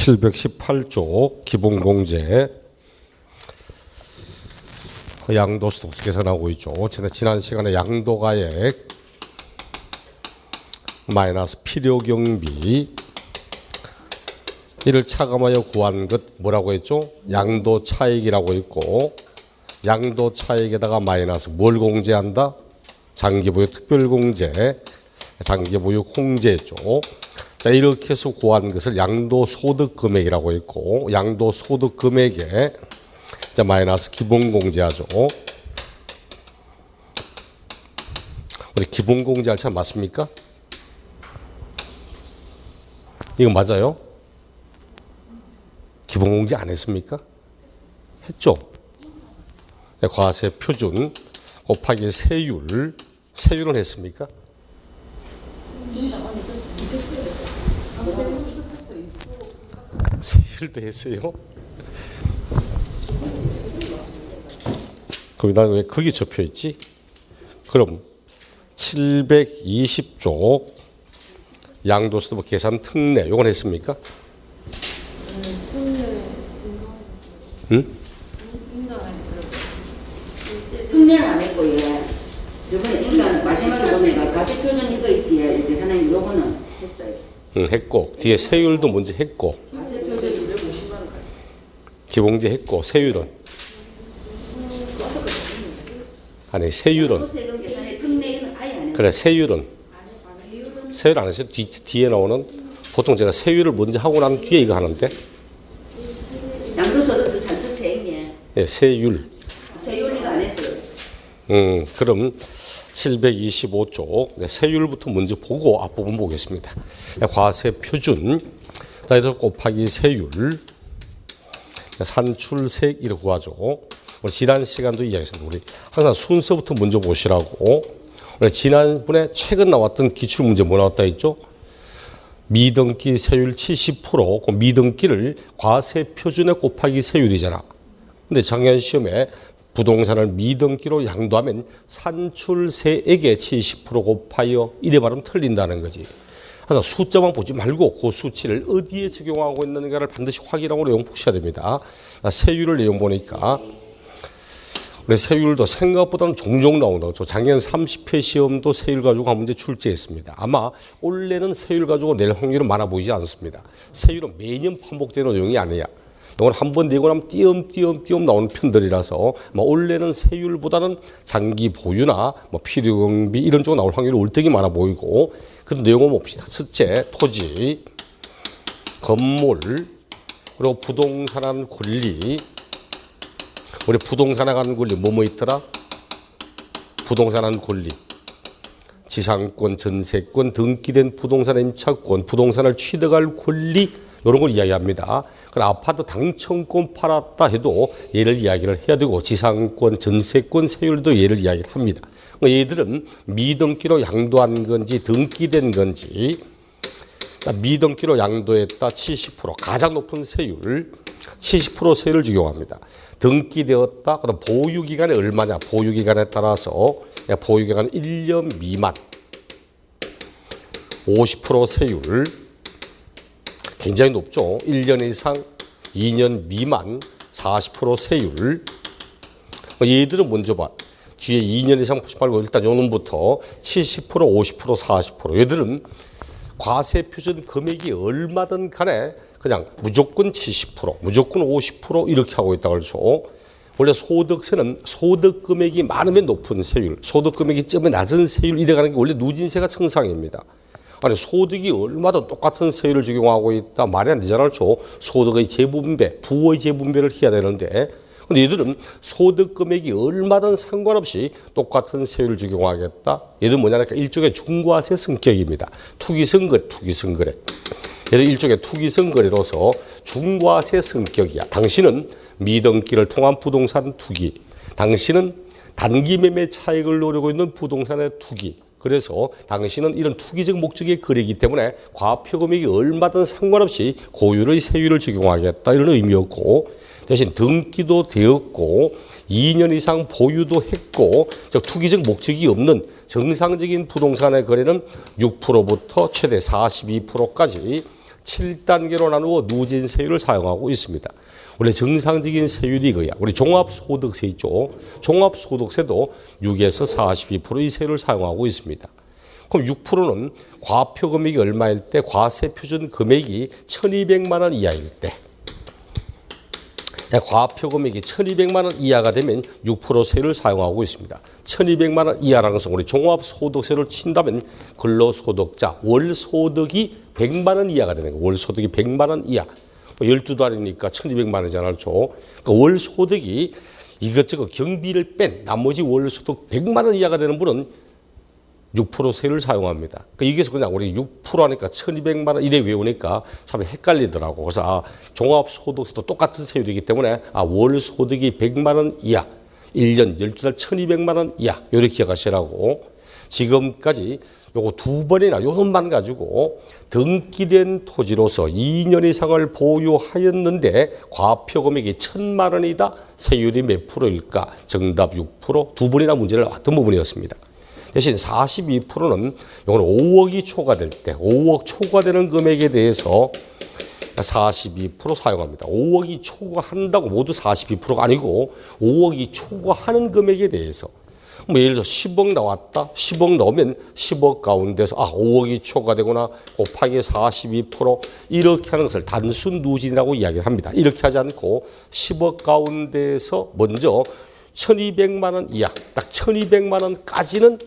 718조 기본공제 양도수 독서 나오고 있죠. 지난 시간에 양도가액 마이너스 필요경비 이를 차감하여 구한 것 뭐라고 했죠? 양도차익이라고 했고, 양도차익에다가 마이너스 뭘 공제한다? 장기보유 특별공제, 장기보유 공제죠. 자, 이렇게 해서 구한 것을 양도소득금액이라고 했고, 양도소득금액에 자, 마이너스 기본공제하죠. 우리 기본공제할 차 맞습니까? 이거 맞아요? 기본공제 안 했습니까? 했죠? 과세 표준 곱하기 세율은 했습니까? 세율도 했어요? 그럼 난 왜 거기 접혀 있지? 그럼 720조 양도소득 계산 특례 요건 했습니까? 응? 특례는 안 했고, 예. 저번에 인간 마지막에 보면 과세 표준 이거 있지, 이렇게 하나님 요거는 했어요. 응, 했고 뒤에 세율도 먼저 했고. 과세 표준 250만 원 가세. 기본공제 했고 세율은 아니 세율은 세금 계산에 특례는 아예 안 했어요. 그래 세율 안 해서 뒤에 나오는 보통 제가 세율을 먼저 하고 난 뒤에 이거 하는데 양도소득세 산출세액에 예, 세율 세율이가 안 했어요. 그럼 725조 세율부터 먼저 보고 앞부분 보겠습니다. 과세 표준 그래서 곱하기 세율 산출세액 이렇게 구하죠. 우리 지난 시간도 이야기했습니다. 우리 항상 순서부터 먼저 보시라고. 우리 지난번에 최근 나왔던 기출문제 뭐 나왔다 했죠? 미등기 세율 70%, 그 미등기를 과세 표준에 곱하기 세율이잖아. 근데 작년 시험에 부동산을 미등기로 양도하면 산출세액의 70% 곱하여 이래 말하면 틀린다는 거지. 그래서 숫자만 보지 말고 그 수치를 어디에 적용하고 있는가를 반드시 확인하고 내용 보셔야 됩니다. 세율을 내용 보니까 우리 세율도 생각보다는 종종 나온다고. 저 작년 30회 시험도 세율 가지고 한 문제 출제했습니다. 아마 올해는 세율 가지고 낼 확률은 많아 보이지 않습니다. 세율은 매년 반복되는 내용이 아니야. 이건 한 번 내고 나면 띄엄띄엄 나오는 편들이라서 올해는 세율보다는 장기 보유나 필요경비 이런 쪽으로 나올 확률이 월등히 많아 보이고, 그 내용을 봅시다. 첫째, 토지, 건물, 그리고 부동산한 권리. 우리 부동산에 관한 권리 뭐뭐 있더라? 부동산한 권리, 지상권, 전세권, 등기된 부동산의 임차권, 부동산을 취득할 권리 이런 걸 이야기합니다. 그럼 아파트 당첨권 팔았다 해도 얘를 이야기를 해야 되고 지상권, 전세권, 세율도 얘를 이야기를 합니다. 얘들은 미등기로 양도한 건지 등기된 건지. 미등기로 양도했다 70% 가장 높은 세율 70% 세율을 적용합니다. 등기되었다 그다음 보유기간이 얼마냐 보유기간에 따라서 보유기간 1년 미만 50% 세율 굉장히 높죠. 1년 이상 2년 미만 40% 세율. 얘들은 먼저 봐. 뒤에 2년 이상 보지 말고 일단 요 놈부터 70% 50% 40% 얘들은 과세 표준 금액이 얼마든 간에 그냥 무조건 70%, 무조건 50% 이렇게 하고 있다고 그러죠. 원래 소득세는 소득 금액이 많으면 높은 세율, 소득 금액이 좀 낮은 세율 이래가는 게 원래 누진세가 정상입니다. 아니 소득이 얼마든 똑같은 세율을 적용하고 있다 말이 안 되잖아요. 소득의 재분배, 부의 재분배를 해야 되는데 근데 얘들은 소득 금액이 얼마든 상관없이 똑같은 세율을 적용하겠다. 얘들은 뭐냐니까 일종의 중과세 성격입니다. 투기성 거래. 얘들 일종의 투기성 거래로서 중과세 성격이야. 당신은 미등기를 통한 부동산 투기. 당신은 단기 매매 차익을 노리고 있는 부동산의 투기. 그래서 당신은 이런 투기적 목적의 거래이기 때문에 과표 금액이 얼마든 상관없이 고율의 세율을 적용하겠다. 이런 의미였고 대신 등기도 되었고 2년 이상 보유도 했고 즉 투기적 목적이 없는 정상적인 부동산의 거래는 6%부터 최대 42%까지 7단계로 나누어 누진세율을 사용하고 있습니다. 원래 정상적인 세율이 이거야. 우리 종합소득세 있죠. 종합소득세도 6에서 42%의 세율을 사용하고 있습니다. 그럼 6%는 과표 금액이 얼마일 때, 과세 표준 금액이 1,200만 원 이하일 때, 과표 금액이 1,200만 원 이하가 되면 6% 세율을 사용하고 있습니다. 1,200만 원 이하라는 것은 우리 종합소득세를 친다면 근로소득자 월소득이 100만 원 이하가 되는 거예요. 월소득이 100만 원 이하. 12달이니까 1,200만 원이잖아요. 그렇죠? 그러니까 월소득이 이것저것 경비를 뺀 나머지 월소득 100만 원 이하가 되는 분은 6% 세율을 사용합니다. 그러니까 이게서 그냥 우리 6% 하니까 1,200만 원 이래 외우니까 참 헷갈리더라고. 그래서 종합소득세도 똑같은 세율이기 때문에 월소득이 100만 원 이하, 1년 12달 1,200만 원 이하 이렇게 기억하시라고. 지금까지 요거 두 번이나 요 놈만 가지고 등기된 토지로서 2년 이상을 보유하였는데 과표 금액이 1,000만 원이다. 세율이 몇 프로일까? 정답 6%. 두 번이나 문제를 나왔던 부분이었습니다. 대신 42%는 이건 5억이 초과될 때 5억 초과되는 금액에 대해서 42% 사용합니다. 5억이 초과한다고 모두 42%가 아니고 5억이 초과하는 금액에 대해서 뭐 예를 들어 10억 나왔다. 10억 나오면 10억 가운데서 5억이 초과되거나 곱하기 42% 이렇게 하는 것을 단순 누진이라고 이야기를 합니다. 이렇게 하지 않고 10억 가운데서 먼저 1,200만 원 이하, 딱 1,200만 원까지는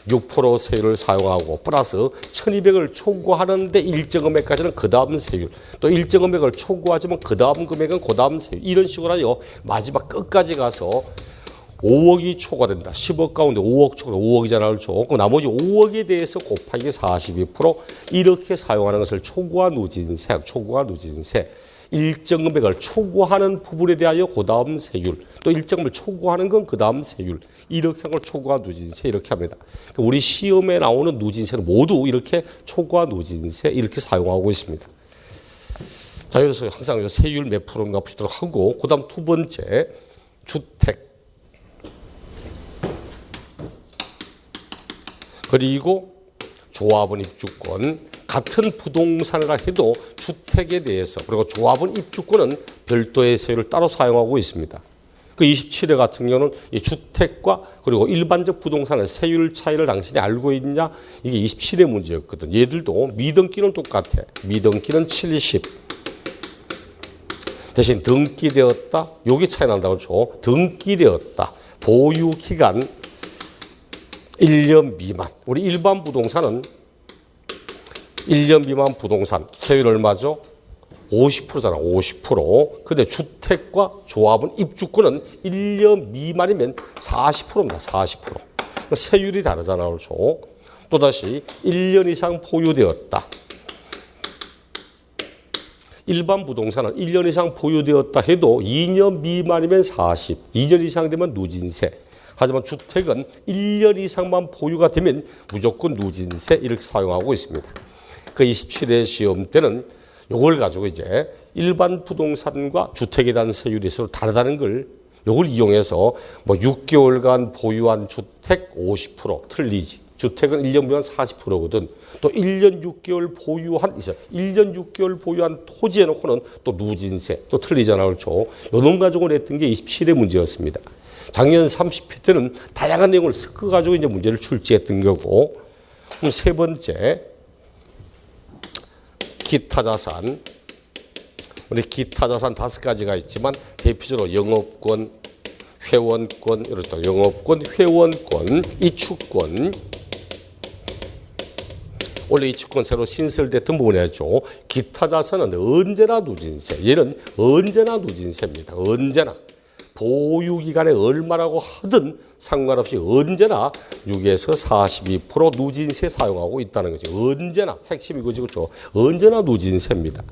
6% 세율을 사용하고 플러스 1,200을 초과하는데 일정 금액까지는 그 다음 세율, 또 일정 금액을 초과하지만 그 다음 금액은 그 다음 세율, 이런 식으로 하여 마지막 끝까지 가서 5억이 초과된다. 10억 가운데 5억 초과, 5억이잖아요. 그럼 나머지 5억에 대해서 곱하기 42% 이렇게 사용하는 것을 초과 누진세, 초과 누진세. 일정 금액을 초과하는 부분에 대하여 그 다음 세율, 또 일정 금액을 초과하는 건 그 다음 세율, 이렇게 한 걸 초과 누진세 이렇게 합니다. 우리 시험에 나오는 누진세는 모두 이렇게 초과 누진세 이렇게 사용하고 있습니다. 자, 그래서 항상 세율 몇 프로인가 보시도록 하고, 그 다음 두 번째 주택, 그리고 조합원 입주권. 같은 부동산이라 해도 주택에 대해서 그리고 조합원 입주권은 별도의 세율을 따로 사용하고 있습니다. 그 27회 같은 경우는 이 주택과 그리고 일반적 부동산의 세율 차이를 당신이 알고 있냐? 이게 27회 문제였거든. 얘들도 미등기는 똑같아. 미등기는 70. 대신 등기되었다. 요게 차이 난다고 그렇죠. 등기되었다. 보유 기간 1년 미만. 우리 일반 부동산은 1년 미만 부동산 세율 얼마죠? 50%잖아. 50%. 근데 주택과 조합원 입주권은 1년 미만이면 40%입니다. 40%. 세율이 다르잖아요. 그렇죠? 또다시 1년 이상 보유되었다. 일반 부동산은 1년 이상 보유되었다 해도 2년 미만이면 40, 2년 이상 되면 누진세. 하지만 주택은 1년 이상만 보유가 되면 무조건 누진세 이렇게 사용하고 있습니다. 그 27회 시험 때는 이걸 가지고 이제 일반 부동산과 주택에 대한 세율이 서로 다르다는 걸 이걸 이용해서 뭐 6개월간 보유한 주택 50% 틀리지. 주택은 1년 보유한 40%거든. 또 1년 6개월 보유한 1년 6개월 보유한 토지에 놓고는 또 누진세 또 틀리잖아요. 그렇죠? 요놈 가지고 냈던 게 27회 문제였습니다. 작년 30회 때는 다양한 내용을 섞어 가지고 이제 문제를 출제했던 거고. 그럼 세 번째 기타 자산. 우리 기타 자산 5가지가 있지만 대표적으로 영업권, 회원권, 이렇다. 영업권, 회원권, 이축권. 원래 이축권 새로 신설됐던 부분이었죠. 기타 자산은 언제나 누진세. 얘는 언제나 누진세입니다. 언제나. 보유 기간에 얼마라고 하든 상관없이 언제나 6에서 42% 누진세 사용하고 있다는 거죠. 언제나 핵심이 그거죠. 그렇죠? 언제나 누진세입니다.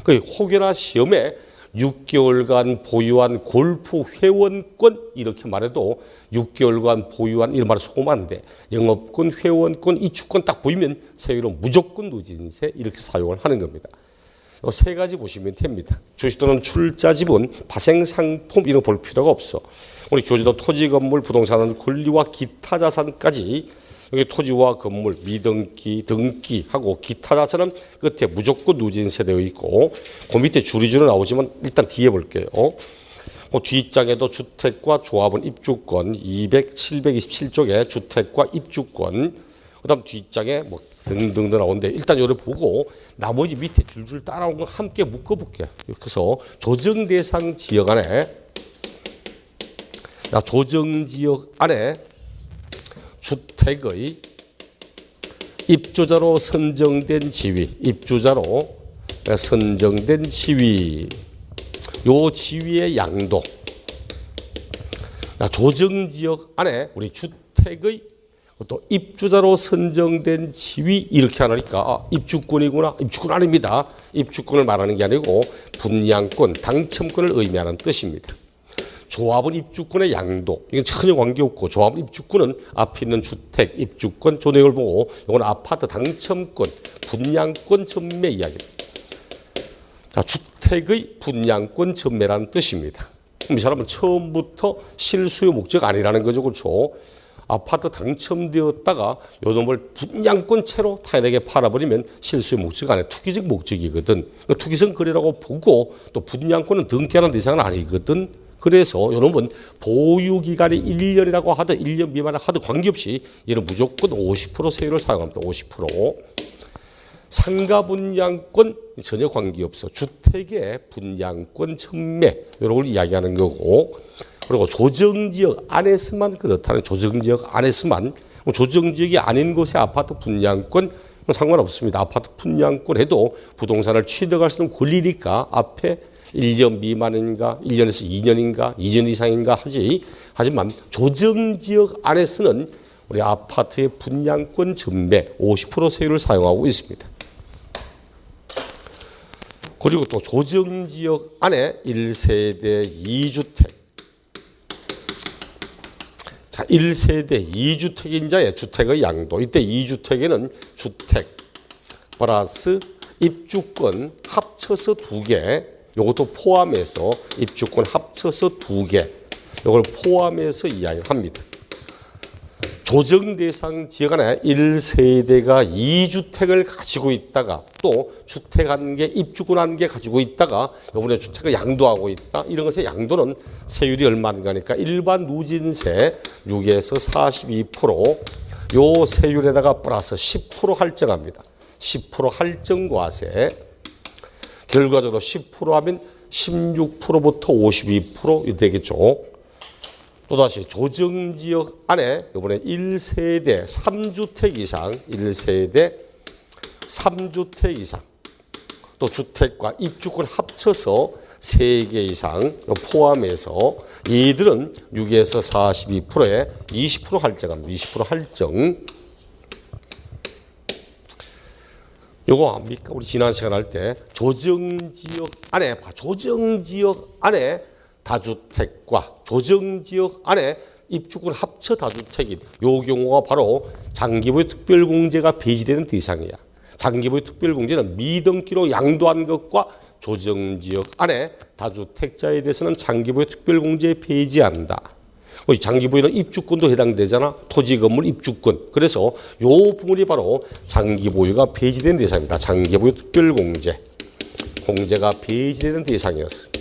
그 혹여나 시험에 6개월간 보유한 골프 회원권 이렇게 말해도 6개월간 보유한 이런 말을 소만한데 영업권, 회원권, 이축권 딱 보이면 세율은 무조건 누진세 이렇게 사용을 하는 겁니다. 이 세 가지 보시면 됩니다. 주식 또는 출자 지분, 파생 상품 이런 거 볼 필요가 없어. 우리 교재도 토지, 건물, 부동산은 권리와 기타 자산까지 여기 토지와 건물, 미등기, 등기하고 기타 자산은 끝에 무조건 누진세 되어 있고 그 밑에 줄이줄은 나오지만 일단 뒤에 볼게요. 그 뒷장에도 주택과 조합원 입주권 727쪽에 주택과 입주권 그다음 뒷장에 뭐 등등등 나오는데 일단 요를 보고 나머지 밑에 줄줄 따라온 거 함께 묶어볼게요. 그래서 조정 대상 지역 안에 조정 지역 안에 주택의 입주자로 선정된 지위, 입주자로 선정된 지위, 요 지위의 양도. 조정 지역 안에 우리 주택의 또 입주자로 선정된 지위 이렇게 하니까 입주권이구나. 입주권 아닙니다. 입주권을 말하는 게 아니고 분양권, 당첨권을 의미하는 뜻입니다. 조합원 입주권의 양도 이건 전혀 관계없고 조합원 입주권은 앞에 있는 주택, 입주권, 조내역을 보고 이건 아파트 당첨권, 분양권 전매 이야기입니다. 자, 주택의 분양권 전매라는 뜻입니다. 그럼 이 사람은 처음부터 실수요 목적 아니라는 거죠. 그렇죠? 아파트 당첨되었다가 요 놈을 분양권채로 타인에게 팔아버리면 실수요 목적 아니라 투기적 목적이거든. 그러니까 투기성 거래라고 보고 또 분양권은 등기하는 대상은 아니거든. 그래서 요 놈은 보유기간이 1년이라고 하든 1년 미만이라고 하든 관계없이 얘는 무조건 50% 세율을 사용합니다. 50%. 상가 분양권 전혀 관계없어. 주택의 분양권 전매 이런 걸 이야기하는 거고 그리고 조정지역 안에서만 그렇다는 조정지역 안에서만 조정지역이 아닌 곳의 아파트 분양권 상관없습니다. 아파트 분양권 해도 부동산을 취득할 수 있는 권리니까 앞에 1년 미만인가 1년에서 2년인가 2년 이상인가 하지 하지만 조정지역 안에서는 우리 아파트의 분양권 전매 50% 세율을 사용하고 있습니다. 그리고 또 조정지역 안에 1세대 2주택 자, 1세대 2주택인자의 주택의 양도 이때 2주택에는 주택 플러스 입주권 합쳐서 2개 이것도 포함해서 입주권 합쳐서 2개 이걸 포함해서 이야기합니다. 조정 대상 지역 안에 1세대가 2주택을 가지고 있다가 또 주택 한 개, 입주권 한 개 가지고 있다가 이번에 주택을 양도하고 있다. 이런 것의 양도는 세율이 얼마인가니까 일반 누진세 6에서 42% 요 세율에다가 플러스 10% 할증합니다. 10% 할증과세. 결과적으로 10% 하면 16%부터 52% 되겠죠. 또다시 조정지역 안에 이번에 1세대 3주택 이상 1세대 3주택 이상 또 주택과 입주권 합쳐서 3개 이상 포함해서 이들은 6에서 42%에 20% 할증합니다. 20% 할증. 요거 압니까? 우리 지난 시간 할 때 조정지역 안에 다주택과 조정지역 안에 입주권 합쳐 다주택인 요 경우가 바로 장기보유 특별공제가 폐지되는 대상이야. 장기보유 특별공제는 미등기로 양도한 것과 조정지역 안에 다주택자에 대해서는 장기보유 특별공제에 폐지한다. 장기보유는 입주권도 해당되잖아. 토지 건물 입주권. 그래서 요 부분이 바로 장기보유가 폐지된 대상입니다. 장기보유 특별공제. 공제가 폐지되는 대상이었습니다.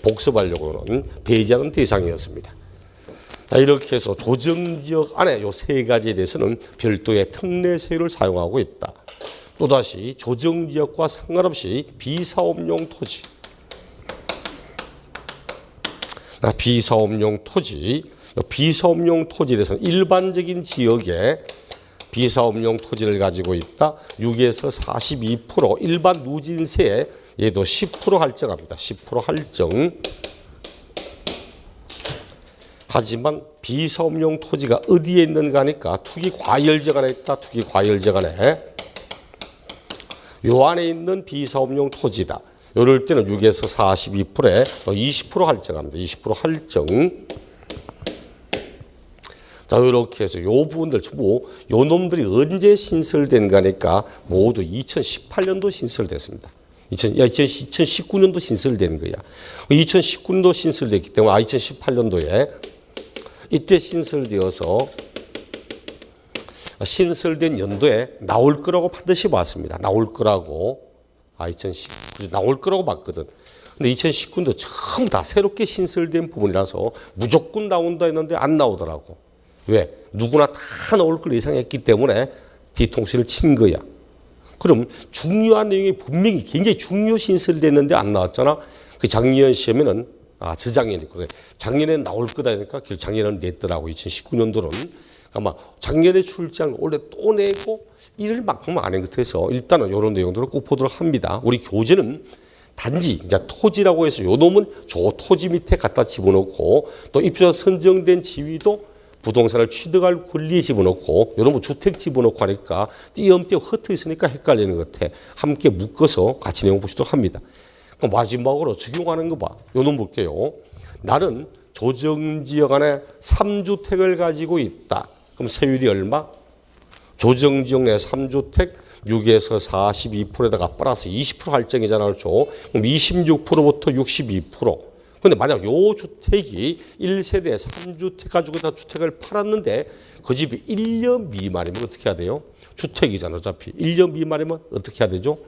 복습하려고는 폐지하는 대상이었습니다. 자, 이렇게 해서 조정지역 안에 요 세 가지에 대해서는 별도의 특례 세율을 사용하고 있다. 또다시 조정지역과 상관없이 비사업용 토지. 비사업용 토지에 대해서는 일반적인 지역에 비사업용 토지를 가지고 있다. 6에서 42% 일반 누진세에 얘도 10% 할증합니다. 10% 할증. 하지만 비사업용 토지가 어디에 있는가 하니까 투기과열지역 안에 있다. 투기과열지역 안에. 요 안에 있는 비사업용 토지다. 이럴 때는 6에서 42%에 20% 할증합니다. 20% 할증. 자, 이렇게 해서 요 부분들 전부 요 놈들이 언제 신설된가 하니까 모두 2018년도 신설됐습니다. 2019년도 신설된 거야. 2019년도 신설됐기 때문에 2018년도에 이때 신설되어서 신설된 연도에 나올 거라고 반드시 봤습니다. 나올 거라고. 2019 나올 거라고 봤거든. 근데 2019년도 전부 다 새롭게 신설된 부분이라서 무조건 나온다 했는데 안 나오더라고. 왜? 누구나 다 나올 걸 예상했기 때문에 뒤통수를 친 거야. 그럼 중요한 내용이 분명히 굉장히 중요 신설됐는데 안 나왔잖아. 그 작년 시험에는 저작년이고 작년에 나올 거다 하니까 결국 작년에는 냈더라고. 2019년도는 아마 작년에 출제한 거 올해 또 내고 이럴 만큼은 아닌 것 같아서 일단은 이런 내용들을 꼭 보도록 합니다. 우리 교재는 단지 이제 토지라고 해서 요 놈은 저 토지 밑에 갖다 집어넣고 또 입주자 선정된 지위도 부동산을 취득할 권리에 집어넣고 요런 뭐 주택 집어넣고 하니까 띄엄띄엄 흩어 있으니까 헷갈리는 것 같아. 함께 묶어서 같이 내용 보시도록 합니다. 그럼 마지막으로 적용하는 거 봐. 요 놈 볼게요. 나는 조정지역 안에 3주택을 가지고 있다. 그럼 세율이 얼마? 조정지역 내 3주택 6에서 42%에다가 플러스 20% 할증이잖아. 그렇죠? 그럼 26%부터 62%. 근데 만약 요 주택이 1세대 3주택 가지고 다 주택을 팔았는데 그 집이 1년 미만이면 어떻게 해야 돼요? 주택이잖아. 어차피 1년 미만이면 어떻게 해야 되죠?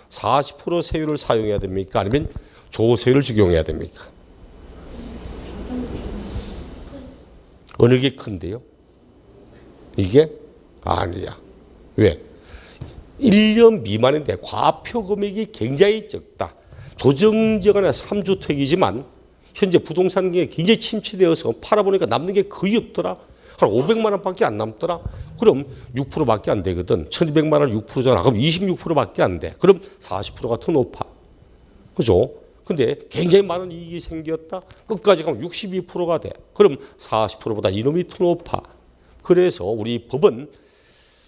40% 세율을 사용해야 됩니까? 아니면 조세율을 적용해야 됩니까? 어느 게 큰데요? 이게 아니야. 왜? 1년 미만인데 과표 금액이 굉장히 적다. 조정지역 안에 3주택이지만 현재 부동산 가격이 굉장히 침체되어서 팔아보니까 남는 게 거의 없더라. 한 500만 원밖에 안 남더라. 그럼 6%밖에 안 되거든. 1200만 원 6%잖아. 그럼 26%밖에 안 돼. 그럼 40%가 더 높아. 그죠? 근데 굉장히 많은 이익이 생겼다. 끝까지 가면 62%가 돼. 그럼 40%보다 이놈이 더 높아. 그래서 우리 법은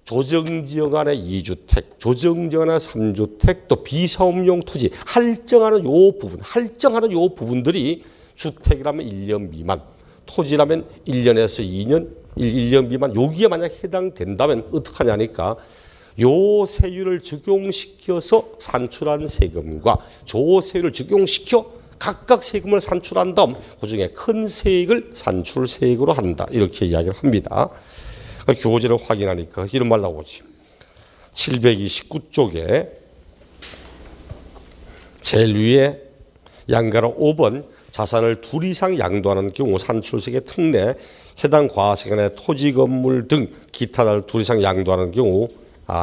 조정지역 안에 2주택, 조정지역 안에 3주택, 또 비사업용 토지 할증하는 요 부분들이 주택이라면 1년 미만, 토지라면 1년에서 2년, 1년 미만 여기에 만약 해당된다면 어떻게 하냐니까 요 세율을 적용시켜서 산출한 세금과 조세율을 적용시켜 각각 세금을 산출한 다음 그중에 큰 세액을 산출세액으로 한다. 이렇게 이야기를 합니다. 교재를 확인하니까 이런 말 나오지. 729쪽에 제일 위에 양가로 5번 자산을 둘 이상 양도하는 경우 산출세액의 특례 해당 과세관의 토지 건물 등 기타를 둘 이상 양도하는 경우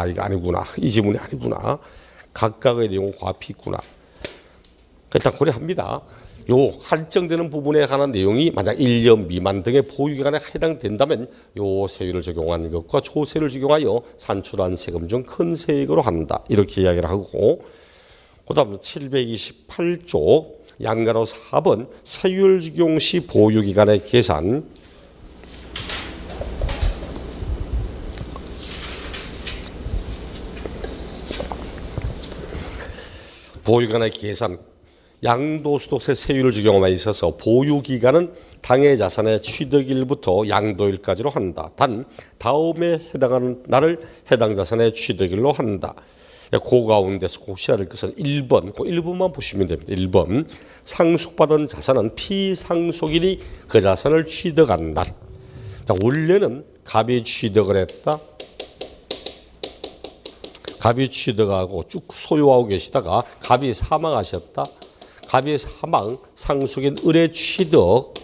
이거 아니구나. 이 지문이 아니구나. 각각의 내용 과피 있구나. 일단 고려합니다. 요 할증되는 부분에 관한 내용이 만약 1년 미만 등의 보유기간에 해당된다면 요 세율을 적용한 것과 조세를 적용하여 산출한 세금 중 큰 세액으로 한다. 이렇게 이야기를 하고 그 다음 728조 양가로 4번 세율 적용 시 보유기간의 계산 보유기간의 계산 양도소득세 세율을 적용함에 있어서 보유기간은 당해 자산의 취득일부터 양도일까지로 한다. 단 다음에 해당하는 날을 해당 자산의 취득일로 한다. 그 가운데서 꼭 시해야 될 것은 1번, 그 1번만 보시면 됩니다. 1번 상속받은 자산은 피상속인이 그 자산을 취득한 날. 자, 원래는 갑이 취득을 했다. 갑이 취득하고 쭉 소유하고 계시다가 갑이 사망하셨다. 갑이 사망, 상속인 을의 취득,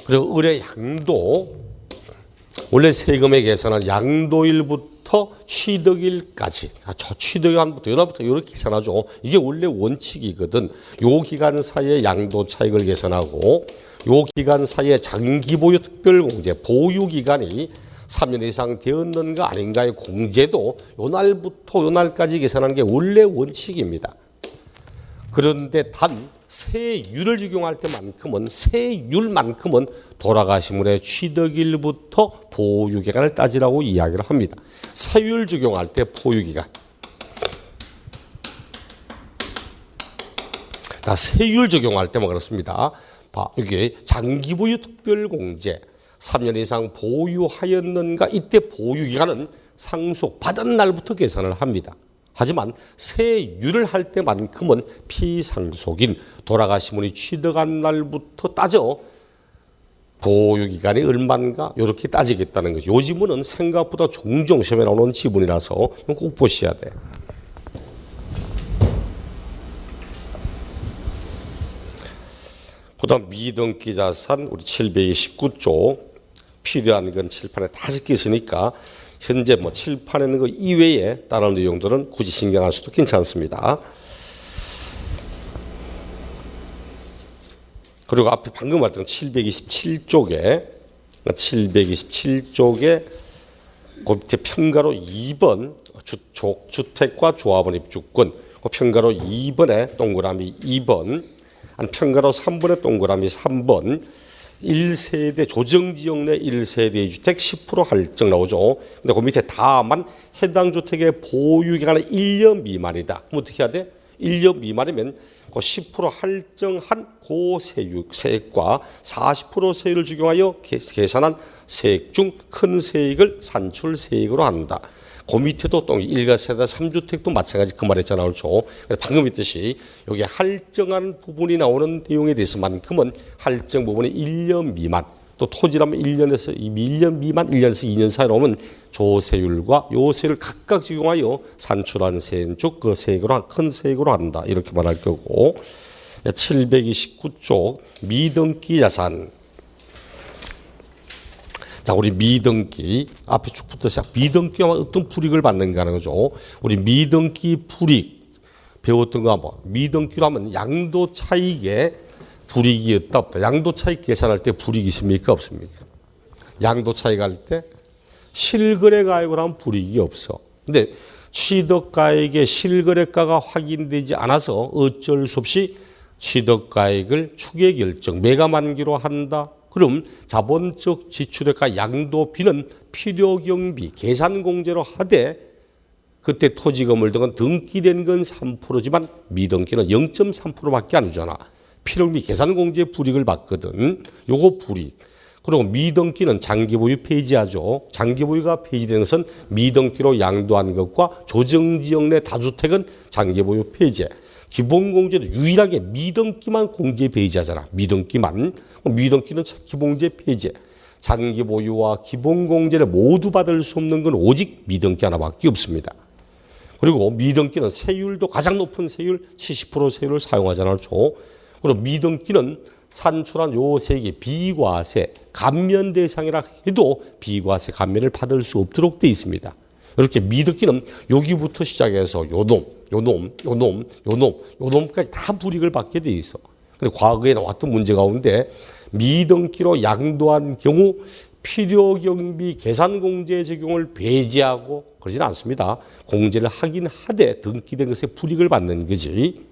그리고 을의 양도, 원래 세금의 계산은 양도일부터 취득일까지, 저 취득일부터 연합부터 이렇게 계산하죠. 이게 원래 원칙이거든. 요 기간 사이에 양도 차익을 계산하고, 요 기간 사이에 장기보유 특별공제, 보유기간이 3년 이상 되었는가 아닌가의 공제도 요 날부터 요 날까지 계산하는 게 원래 원칙입니다. 그런데 단 세율을 적용할 때만큼은 돌아가신 분의 취득일부터 보유기간을 따지라고 이야기를 합니다. 세율 적용할 때 보유기간. 세율 적용할 때만 그렇습니다. 여기 장기보유 특별공제 3년 이상 보유하였는가 이때 보유기간은 상속받은 날부터 계산을 합니다. 하지만 세율을 할 때만큼은 피상속인 돌아가신 분이 취득한 날부터 따져 보유기간이 얼마인가 이렇게 따지겠다는 거죠. 요 지문은 생각보다 종종 시험에 나오는 지문이라서 꼭 보셔야 돼. 그 다음 미등기 자산 우리 729쪽 필요한 건 칠판에 5개 있으니까 현재 뭐 칠판에 있는 거 이외에 다른 내용들은 굳이 신경 안 써도 괜찮습니다. 그리고 앞에 방금 말했던 727쪽에 그 밑에 평가로 2번 주택과 조합원 입주권 그 평가로 2번에 동그라미 2번 평가로 3번에 동그라미 3번 1세대 조정지역 내 1세대 주택 10% 할증 나오죠. 근데 그 밑에 다만 해당 주택의 보유기간은 1년 미만이다. 그럼 어떻게 해야 돼? 1년 미만이면 그 10% 할증한 세액과 40% 세율을 적용하여 계산한 세액 중 큰 세액을 산출세액으로 한다. 그 밑에도 또 일가세대 3주택도 마찬가지 그 말했잖아요. 그렇죠? 방금 했듯이 여기 할증한 부분이 나오는 내용에 대해서만큼은 할증 부분이 1년 미만 또 토지라면 1년에서 1년 미만 1년에서 2년 사이로 오면 조세율과 요세율을 각각 적용하여 산출한 세액 중 그 세액으로 큰 세액으로 한다. 이렇게 말할 거고 729쪽 미등기 자산 자, 우리 미등기 앞에 쭉부터 시작. 미등기가 어떤 불이익을 받는가 하는 거죠. 우리 미등기 불이익 배웠던 거 한번. 미등기로 하면 양도 차익에 불이익이 있다 없다. 양도 차익 계산할 때 불이익이 있습니까 없습니까? 양도 차익 할 때 실거래 가액을 하면 불이익이 없어. 근데 취득가액의 실거래가가 확인되지 않아서 어쩔 수 없이 취득가액을 추계 결정 매가 만기로 한다. 그럼 자본적 지출액과 양도비는 필요경비 계산공제로 하되 그때 토지건물 등은 등기된 건 3%지만 미등기는 0.3%밖에 안 주잖아. 필요경비 계산공제 불이익을 받거든. 요거 불이익. 그리고 미등기는 장기보유 폐지하죠. 장기보유가 폐지되는 것은 미등기로 양도한 것과 조정지역 내 다주택은 장기보유 폐지. 기본공제도 유일하게 미등기만 공제 폐지하잖아. 미등기만. 미등기는 기본공제 폐지. 장기보유와 기본공제를 모두 받을 수 없는 건 오직 미등기 하나밖에 없습니다. 그리고 미등기는 세율도 가장 높은 세율 70% 세율을 사용하잖아요. 그리고 미등기는 산출한 요 세액이 비과세 감면 대상이라 해도 비과세 감면을 받을 수 없도록 되어 있습니다. 이렇게 미등기는 여기부터 시작해서 요놈까지 다 불이익을 받게 돼 있어. 근데 과거에 나왔던 문제 가운데 미등기로 양도한 경우 필요경비 계산공제 적용을 배제하고 그러지는 않습니다. 공제를 하긴 하되 등기된 것에 불이익을 받는 거지.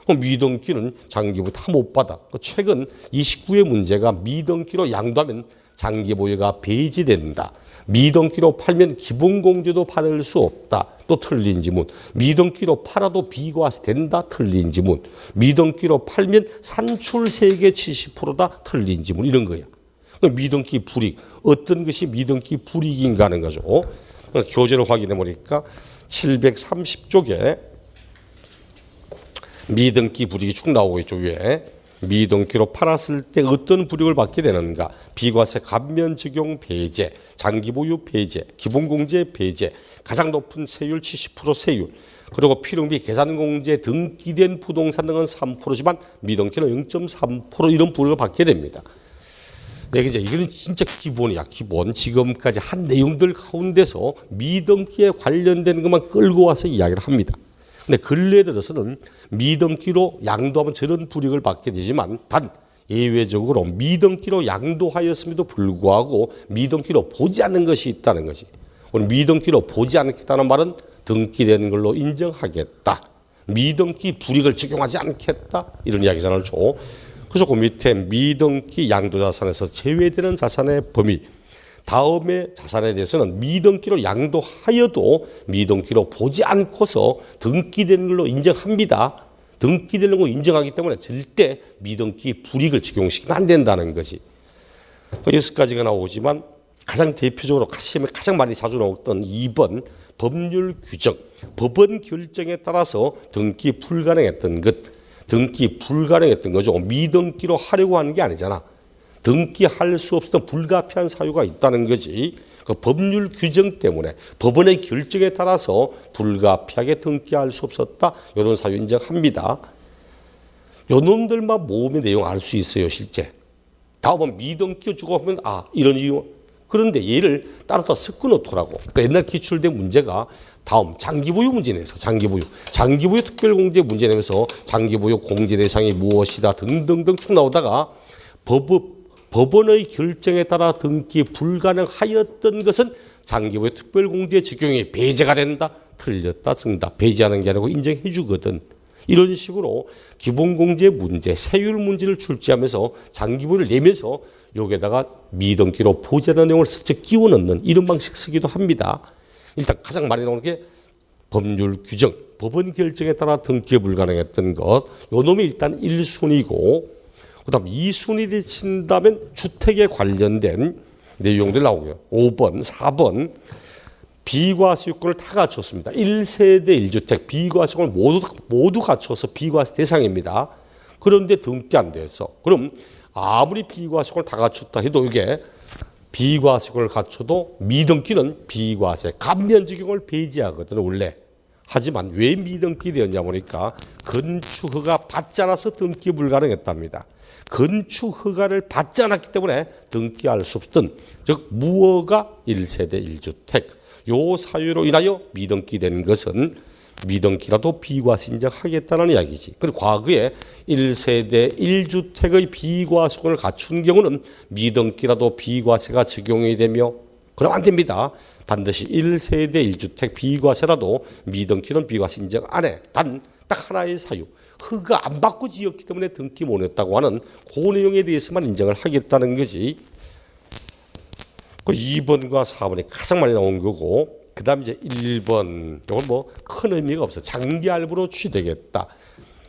미등기는 장기보유 다 못 받아. 최근 29의 문제가 미등기로 양도하면 장기보유가 배제된다. 미등기로 팔면 기본공제도 받을 수 없다. 또 틀린 지문. 미등기로 팔아도 비과세 된다. 틀린 지문. 미등기로 팔면 산출세액의 70%다. 틀린 지문. 이런 거야. 미등기 불이익. 어떤 것이 미등기 불이익인가 하는 거죠. 교재를 확인해 보니까 730쪽에 미등기 불이익이 쭉 나오고 있죠. 위에. 미등기로 팔았을 때 어떤 불이익을 받게 되는가? 비과세 감면 적용 배제, 장기보유 배제, 기본공제 배제, 가장 높은 세율 70% 세율, 그리고 필요경비 계산공제 등기된 부동산 등은 3%지만 미등기는 0.3% 이런 불이익을 받게 됩니다. 네, 이제 이거는 진짜 기본이야. 기본. 지금까지 한 내용들 가운데서 미등기에 관련된 것만 끌고 와서 이야기를 합니다. 근데 근래에 들어서는 미등기로 양도하면 저런 불이익을 받게 되지만 단 예외적으로 미등기로 양도하였음에도 불구하고 미등기로 보지 않는 것이 있다는 것이. 오늘 미등기로 보지 않겠다는 말은 등기되는 걸로 인정하겠다. 미등기 불이익을 적용하지 않겠다. 이런 이야기잖아요. 그래서 그 밑에 미등기 양도자산에서 제외되는 자산의 범위. 다음의 자산에 대해서는 미등기로 양도하여도 미등기로 보지 않고서 등기되는 걸로 인정합니다. 등기되는 걸 인정하기 때문에 절대 미등기 불이익을 적용시키면 안 된다는 거지. 6가지가 나오지만 가장 대표적으로 시험에 가장 많이 자주 나왔던 2번 법률 규정, 법원 결정에 따라서 등기 불가능했던 것, 등기 불가능했던 거죠. 미등기로 하려고 하는 게 아니잖아. 등기할 수 없었던 불가피한 사유가 있다는 거지. 그 법률 규정 때문에 법원의 결정에 따라서 불가피하게 등기할 수 없었다. 이런 사유 인정합니다. 요놈들만 모으면 내용 알 수 있어요, 실제. 다음은 미등기 주고 하면 이런 이유. 그런데 얘를 따로 섞어놓더라고. 그러니까 옛날 기출된 문제가 다음 장기부유 문제 내서 장기부유 특별공제 문제 내면서 장기부유 공제 대상이 무엇이다 등등등 쭉 나오다가 법원의 결정에 따라 등기 불가능하였던 것은 장기부유 특별공제 적용이 배제가 된다. 틀렸다. 정답. 배제하는 게 아니고 인정해 주거든. 이런 식으로 기본공제 문제, 세율 문제를 출제하면서 장기부유를 내면서 여기에다가 미등기로 보제하는 내용을 슬쩍 끼워 넣는 이런 방식 쓰기도 합니다. 일단 가장 많이 나오는 게 법률 규정, 법원 결정에 따라 등기 불가능했던 것. 요 놈이 일단 1순위고 그다음 2순위를 친다면 주택에 관련된 내용들 나오고요. 5번, 4번 비과세요건을 다 갖췄습니다. 1세대 1주택 비과세요건을 모두 갖춰서 비과세 대상입니다. 그런데 등기 안 돼서 그럼 아무리 비과세요건을 다 갖췄다 해도 이게 비과세요건을 갖춰도 미등기는 비과세 감면 적용을 배제하거든요. 원래. 하지만 왜 미등기 되었냐 보니까 건축허가 받지 않아서 등기 불가능했답니다. 건축허가를 받지 않았기 때문에 등기할 수 없던 즉 무허가 1세대 1주택 요 사유로 인하여 미등기된 것은 미등기라도 비과세 인정하겠다는 이야기지. 그리고 과거에 1세대 1주택의 비과세권을 갖춘 경우는 미등기라도 비과세가 적용이 되며 그럼 안 됩니다. 반드시 1세대 1주택 비과세라도 미등기는 비과세 인정 안 해. 단 딱 하나의 사유. 허가 안 받고 지었기 때문에 등기 못 했다고 하는 그 내용에 대해서만 인정을 하겠다는 거지. 그 2번과 4번이 가장 많이 나온 거고 그 다음 이제 1번 이건 뭐 큰 의미가 없어. 장기 할부로 취득했다.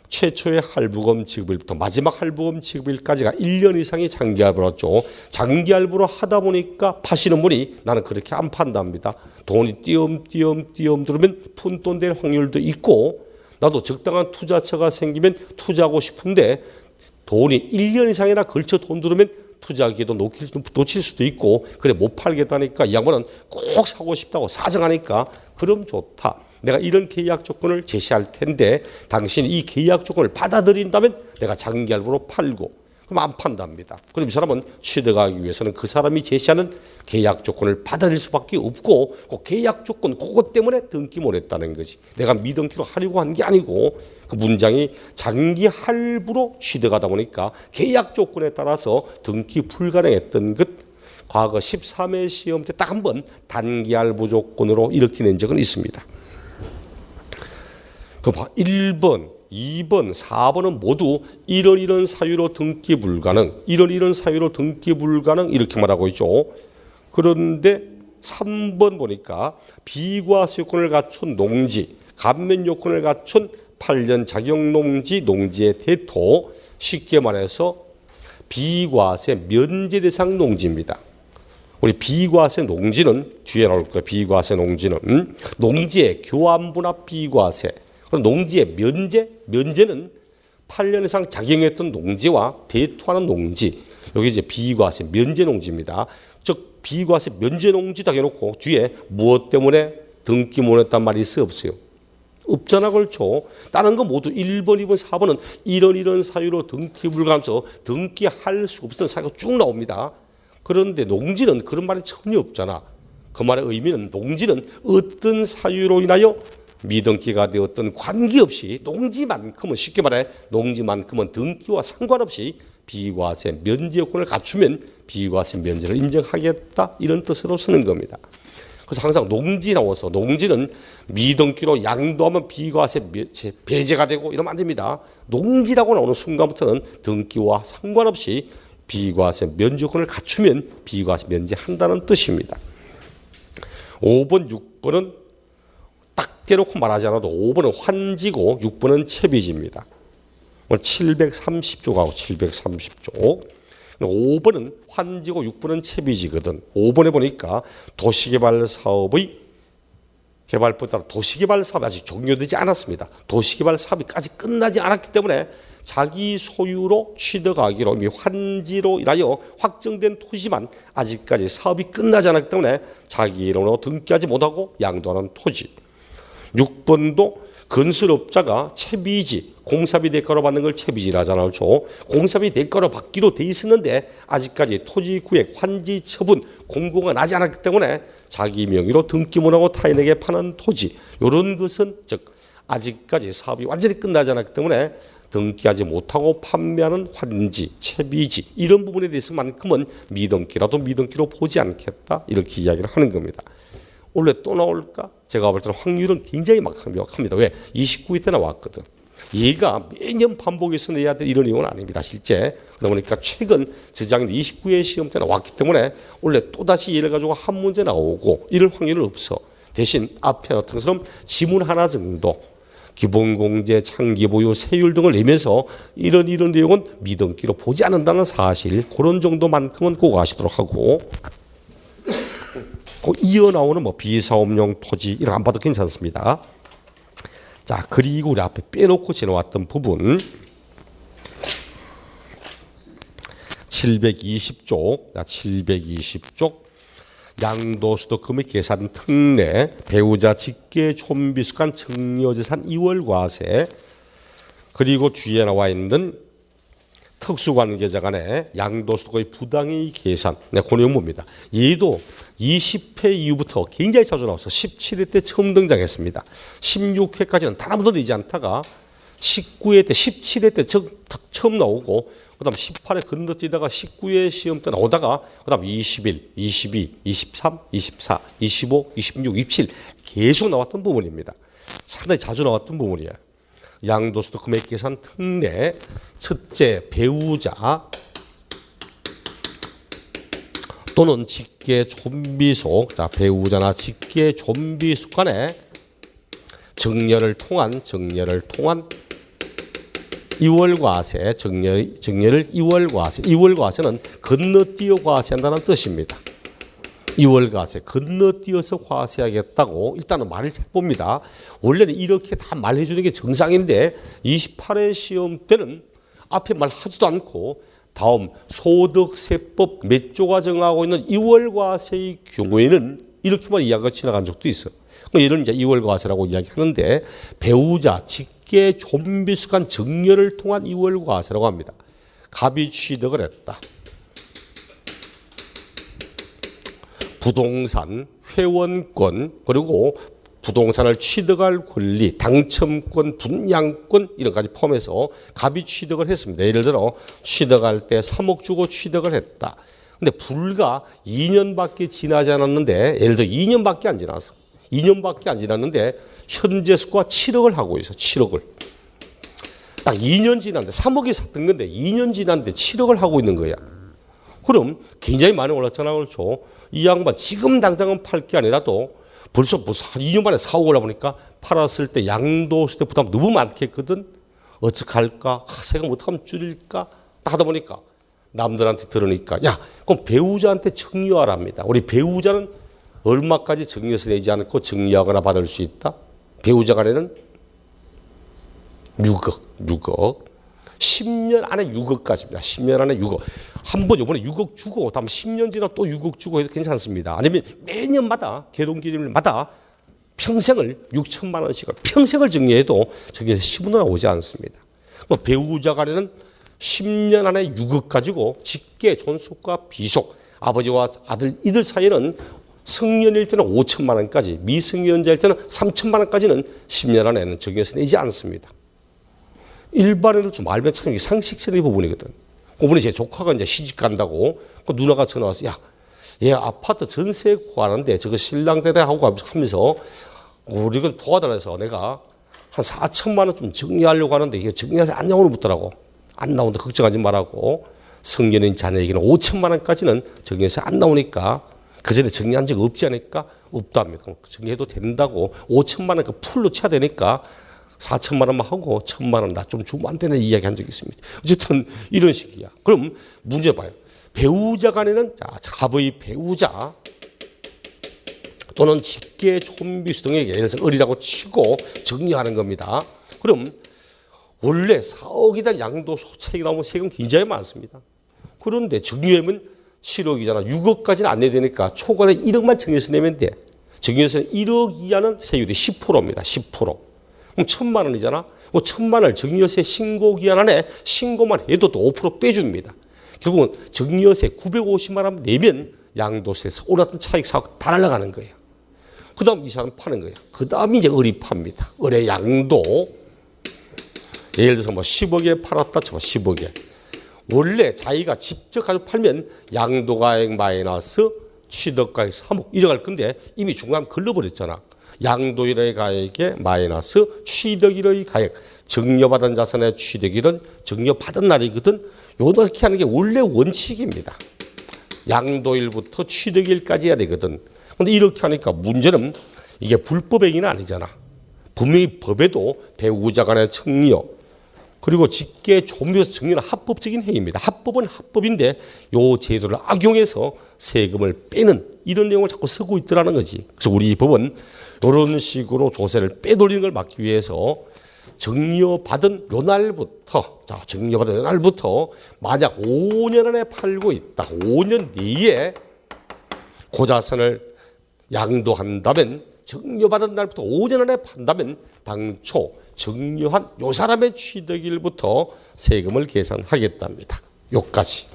최초의 할부금 지급일부터 마지막 할부금 지급일까지가 1년 이상이 장기 할부였죠. 장기 할부로 하다 보니까 파시는 분이 나는 그렇게 안 판답니다. 돈이 띄엄띄엄 들으면 푼돈 될 확률도 있고 나도 적당한 투자처가 생기면 투자하고 싶은데 돈이 1년 이상이나 걸쳐 돈 들으면 투자하기에도 놓칠 수도 있고 그래 못 팔겠다니까 이 양반은 꼭 사고 싶다고 사정하니까 그럼 좋다. 내가 이런 계약 조건을 제시할 텐데 당신이 이 계약 조건을 받아들인다면 내가 장기 할부로 팔고 그럼 안 판답니다. 그럼 이 사람은 취득하기 위해서는 그 사람이 제시하는 계약 조건을 받아들일 수밖에 없고 그 계약 조건 그것 때문에 등기 못 했다는 거지. 내가 미등기로 하려고 한 게 아니고 그 문장이 장기 할부로 취득하다 보니까 계약 조건에 따라서 등기 불가능했던 것 과거 13회 시험 때 딱 한 번 단기 할부 조건으로 이렇게 낸 적은 있습니다. 그 1번, 2번, 4번은 모두 이런 사유로 등기 불가능, 이런 사유로 등기 불가능 이렇게 말하고 있죠. 그런데 3번 보니까 비과세 요건을 갖춘 농지, 감면 요건을 갖춘 8년 자격 농지, 농지의 대토 쉽게 말해서 비과세 면제 대상 농지입니다. 우리 비과세 농지는 뒤에 나올 거예요. 비과세 농지는 농지의 교환분합 비과세. 그럼 농지의 면제는 8년 이상 작용했던 농지와 대토하는 농지. 여기 이제 비과세 면제 농지입니다. 즉 비과세 면제 농지다 해놓고 뒤에 무엇 때문에 등기 못 했단 말이 있어요, 없어요? 없잖아, 그렇죠? 다른 거 모두 1번, 2번, 4번은 이런 사유로 등기 불가하면서 등기할 수 없었던 사유가 쭉 나옵니다. 그런데 농지는 그런 말이 전혀 없잖아. 그 말의 의미는 농지는 어떤 사유로 인하여 미등기가 되었던 관계없이 농지만큼은 쉽게 말해 농지만큼은 등기와 상관없이 비과세 면제 요건을 갖추면 비과세 면제를 인정하겠다 이런 뜻으로 쓰는 겁니다. 그래서 항상 농지 나와서 농지는 미등기로 양도하면 비과세 배제가 되고 이러면 안 됩니다. 농지라고 나오는 순간부터는 등기와 상관없이 비과세 면제 요건을 갖추면 비과세 면제한다는 뜻입니다. 5번, 6번은 딱 대놓고 말하지 않아도 5번은 환지고 6번은 채비지입니다. 730조가 730조. 5번은 환지고 6번은 채비지거든. 5번에 보니까 도시개발 사업의 개발법에 따라 도시개발 사업이 아직 종료되지 않았습니다. 도시개발 사업이 아직 끝나지 않았기 때문에 자기 소유로 취득하기로 이미 환지로 인하여 확정된 토지만 아직까지 사업이 끝나지 않았기 때문에 자기 이름으로 등기하지 못하고 양도하는 토지. 6번도 건설업자가 채비지, 공사비 대가로 받는 걸 채비지라 하잖아요. 공사비 대가로 받기로 돼 있었는데 아직까지 토지구역 환지 처분 공고가 나지 않았기 때문에 자기 명의로 등기 못하고 타인에게 파는 토지, 이런 것은 즉 아직까지 사업이 완전히 끝나지 않았기 때문에 등기하지 못하고 판매하는 환지, 채비지 이런 부분에 대해서만큼은 미등기라도 미등기로 보지 않겠다, 이렇게 이야기를 하는 겁니다. 원래 또 나올까? 제가 볼 때는 확률은 굉장히 막합니다. 왜? 29회 때 나왔거든. 얘가 매년 반복해서 내야 될 이런 내용은 아닙니다. 실제. 그러다 보니까 최근 저장인 29회 시험 때 나왔기 때문에 원래 또다시 얘를 가지고 한 문제 나오고 이럴 확률은 없어. 대신 앞에 같은 것처럼 지문 하나 정도 기본공제, 장기보유, 세율 등을 내면서 이런 내용은 미등기로 보지 않는다는 사실, 그런 정도만큼은 꼭 아시도록 하고, 이어 나오는 뭐 비사업용 토지 이런 안 봐도 괜찮습니다. 자, 그리고 우리 앞에 빼놓고 지나왔던 부분 720쪽, 720쪽 양도소득 금액 계산 특례, 배우자 직계 좀비수간 증여재산 이월과세, 그리고 뒤에 나와 있는 특수관계자 간의 양도소득의 부당의 계산, 그 내용 봅니다. 얘도 20회 이후부터 굉장히 자주 나와서 17회 때 처음 등장했습니다. 16회까지는 단 한 번도 내지 않다가 19회 때, 17회 때 처음 나오고, 그 다음 18회 건너뛰다가 19회 시험 때 나오다가, 그 다음 21, 22, 23, 24, 25, 26, 27 계속 나왔던 부분입니다. 상당히 자주 나왔던 부분이에요. 양도소득 금액 계산 특례, 첫째 배우자 또는 직계 좀비속, 자 배우자나 직계 좀비속 간에 증여를 통한 이월과세, 증여를 이월과세는 건너뛰어 과세한다는 뜻입니다. 이월과세, 건너뛰어서 과세하겠다고 일단은 말을 해봅니다. 원래는 이렇게 다 말해주는 게 정상인데 28회 시험 때는 앞에 말하지도 않고 다음 소득세법 몇 조가 정하고 있는 이월과세의 경우에는 이렇게만 이야기가 지나간 적도 있어요. 이런 이제 이월과세라고 이야기하는데 배우자, 직계, 좀비수간 증여를 통한 이월과세라고 합니다. 갑이 취득을 했다. 부동산, 회원권, 그리고 부동산을 취득할 권리, 당첨권, 분양권 이런 까지 포함해서 갑이 취득을 했습니다. 예를 들어 취득할 때 3억 주고 취득을 했다. 근데 불과 2년밖에 지나지 않았는데, 예를 들어 2년밖에 안 지났어. 2년밖에 안 지났는데 현재 수가 7억을 하고 있어. 7억을. 딱 2년 지났는데 3억이 샀던 건데 2년 지났는데 7억을 하고 있는 거야. 그럼 굉장히 많이 올랐잖아요. 그렇죠? 이 양반 지금 당장은 팔 게 아니라도 벌써 2년 만에 4억 올라보니까 팔았을 때 양도소득 부담 너무 많겠거든. 어떡할까? 세금 어떡하면 줄일까? 딱 하다 보니까 남들한테 들으니까 야, 그럼 배우자한테 증여하랍니다. 우리 배우자는 얼마까지 증여세 내지 않고 증여하거나 받을 수 있다? 배우자 간에는 6억. 10년 안에 6억까지입니다. 10년 안에 6억. 한 번 요번에 6억 주고 다음 10년 지나 또 6억 주고 해도 괜찮습니다. 아니면 매년마다 개동기념일마다 평생을 6천만 원씩을 평생을 증여해도 증여세 10원 나오지 않습니다. 뭐 배우자 간에는 10년 안에 6억 가지고 직계, 존속과 비속, 아버지와 아들 이들 사이에는 성년일 때는 5천만 원까지, 미성년자일 때는 3천만 원까지는 10년 안에는 증여세 내지 않습니다. 일반인들 좀 알면 참 상식적인 부분이거든. 그분이 제 조카가 이제 시집 간다고 그 누나가 전화 와서 야, 얘 아파트 전세 구하는데 저거 신랑 대대하고 하면서 우리가 도와달라 해서 내가 한 4천만 원 좀 정리하려고 하는데 이게 정리해서 안 나오는 묻더라고. 안 나오는데 걱정하지 말라고. 성년인 자녀에게는 5천만 원까지는 정리해서 안 나오니까 그 전에 정리한 적 없지 않을까? 없답니다. 정리해도 된다고. 5천만 원 그 풀로 쳐야 되니까 4천만 원만 하고 1,000만 원 나 좀 주면 안 되나 이야기 한 적이 있습니다. 어쨌든 이런 식이야. 그럼 문제 봐요. 배우자 간에는 자, 갑의 배우자 또는 직계 촌비수 등에게 예를 들어서 을이라고 치고 정리하는 겁니다. 그럼 원래 4억에 대한 양도소득세액이 나오면 세금 굉장히 많습니다. 그런데 정리하면 7억이잖아. 6억까지는 안 내야 되니까 초과에 1억만 정리해서 내면 돼. 정리해서는 1억 이하는 세율이 10%입니다. 10%. 그럼 1,000만 원이잖아. 1,000만 원을 정리세 신고 기한 안에 신고만 해도 또 5% 빼줍니다. 결국은 정리세 950만 원 내면 양도세에서 올랐던 차익 사고 다 날아가는 거예요. 그 다음 이 사람 파는 거예요. 그 다음이 이제 을이 팝니다. 을의 양도. 예를 들어서 뭐 10억에 팔았다 쳐봐. 10억에. 원래 자기가 직접 가지고 팔면 양도가액 마이너스 취득가액 3억 이래 갈 건데 이미 중간에 걸러버렸잖아. 양도일의 가액에 마이너스 취득일의 가액. 증여받은 자산의 취득일은 증여받은 날이거든. 요렇게 하는 게 원래 원칙입니다. 양도일부터 취득일까지 해야 되거든. 근데 이렇게 하니까 문제는 이게 불법행위는 아니잖아. 분명히 법에도 배우자 간의 증여 그리고 직계 조묘에서 정리는 합법적인 행위입니다. 합법은 합법인데 요 제도를 악용해서 세금을 빼는 이런 내용을 자꾸 쓰고 있더라는 거지. 그래서 우리 법은 이런 식으로 조세를 빼돌리는 걸 막기 위해서 정려받은 요 날부터 정려받은 요 날부터 만약 5년 안에 팔고 있다. 5년 내에 그 자산을 양도한다면 정려받은 날부터 5년 안에 판다면 당초 정려한 요 사람의 취득일부터 세금을 계산하겠답니다. 요까지.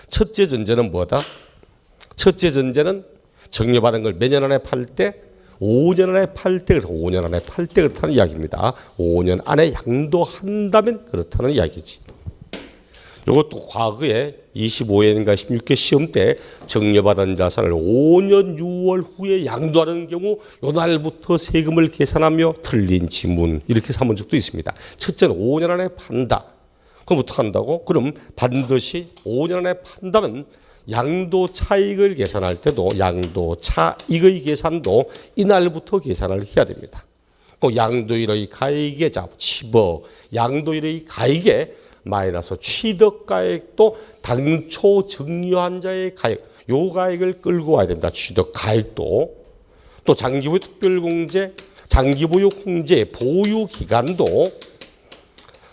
첫째 전제는 뭐다? 첫째 전제는 정려받은 걸 몇 년 안에 팔 때? 5년 안에 팔 때, 그래서 5년 안에 팔 때 그렇다는 이야기입니다. 5년 안에 양도한다면 그렇다는 이야기지. 이것도 과거에 25회인가 16회 시험 때 정려받은 자산을 5년 6월 후에 양도하는 경우 요 날부터 세금을 계산하며 틀린 지문 이렇게 삼은 적도 있습니다. 첫째는 5년 안에 판다. 그럼 어떻게 한다고? 그럼 반드시 5년 안에 판다면 양도 차익을 계산할 때도 양도 차익의 계산도 이날부터 계산을 해야 됩니다. 그 양도일의 가액에 10억, 양도일의 가액에 마이너스 취득가액도 당초 정려한 자의 가액, 요 가액을 끌고 와야 됩니다. 취득가액도. 또 장기보유 특별공제, 장기보유공제 보유기간도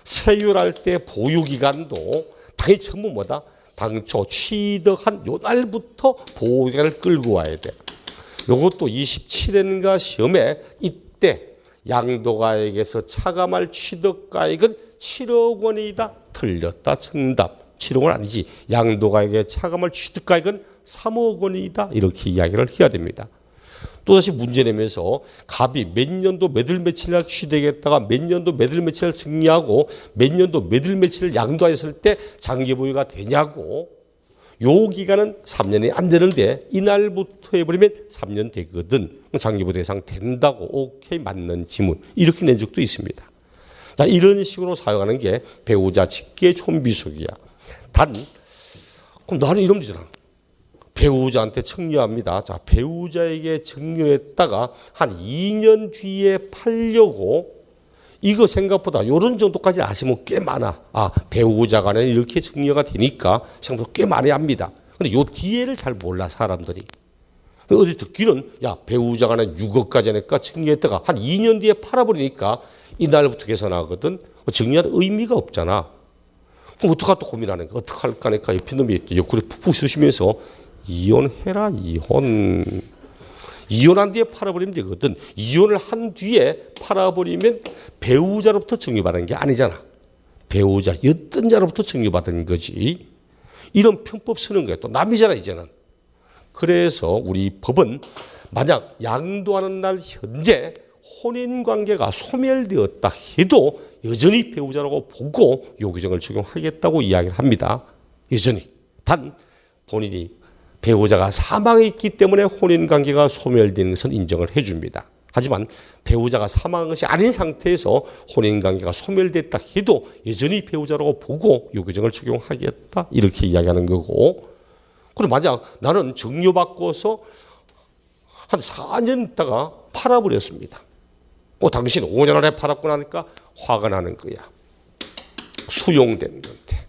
세율할 때 보유기간도 당연히 전부 뭐다? 당초 취득한 요 날부터 보유기간을 끌고 와야 돼. 요것도 27회인가 시험에 이때 양도가액에서 차감할 취득가액은 7억 원이다. 틀렸다. 정답. 7억 원 아니지. 양도가액에 차감할 취득가액은 3억 원이다. 이렇게 이야기를 해야 됩니다. 또다시 문제 내면서 갑이 몇 년도 몇월 며칠 날 취득했다가 몇 년도 몇월 며칠 날 승리하고 몇 년도 몇월 며칠을 양도했을 때 장기보유가 되냐고. 요 기간은 3년이 안 되는데 이날부터 해버리면 3년 되거든. 장기보유 대상 된다고. 오케이 맞는 지문. 이렇게 낸 적도 있습니다. 자, 이런 식으로 사용하는 게 배우자 직계 촌비속이야. 그럼 나는 이러면 되잖아. 배우자한테 청려합니다. 자, 배우자에게 청려했다가 한 2년 뒤에 팔려고 이거 생각보다 이런 정도까지 아시면 꽤 많아. 배우자 간에 이렇게 청려가 되니까 생각보다 꽤 많이 합니다. 근데 요 뒤에를 잘 몰라, 사람들이. 어디 듣기는 배우자 간에 6억까지 하니까 청려했다가 한 2년 뒤에 팔아버리니까 이날부터 계산하거든. 정리할 의미가 없잖아. 그럼 어떡하 또 고민하는 거야. 어떡할까 하니까 옆에 놈이 옆구리 푹푹 쑤시면서 이혼해라, 이혼. 이혼한 뒤에 팔아버리면 되거든. 이혼을 한 뒤에 팔아버리면 배우자로부터 증여받은 게 아니잖아. 배우자였던 자로부터 증여받은 거지. 이런 편법 쓰는 거야. 또 남이잖아, 이제는. 그래서 우리 법은 만약 양도하는 날 현재 혼인관계가 소멸되었다 해도 여전히 배우자라고 보고 요 규정을 적용하겠다고 이야기를 합니다. 여전히. 단 본인이 배우자가 사망했기 때문에 혼인관계가 소멸되는 것은 인정을 해줍니다. 하지만 배우자가 사망한 것이 아닌 상태에서 혼인관계가 소멸됐다 해도 여전히 배우자라고 보고 요 규정을 적용하겠다 이렇게 이야기하는 거고. 그럼 만약 나는 증여받고서 한 4년 있다가 팔아버렸습니다. 당신 5년 안에 팔았고 나니까 화가 나는 거야. 수용된 건데.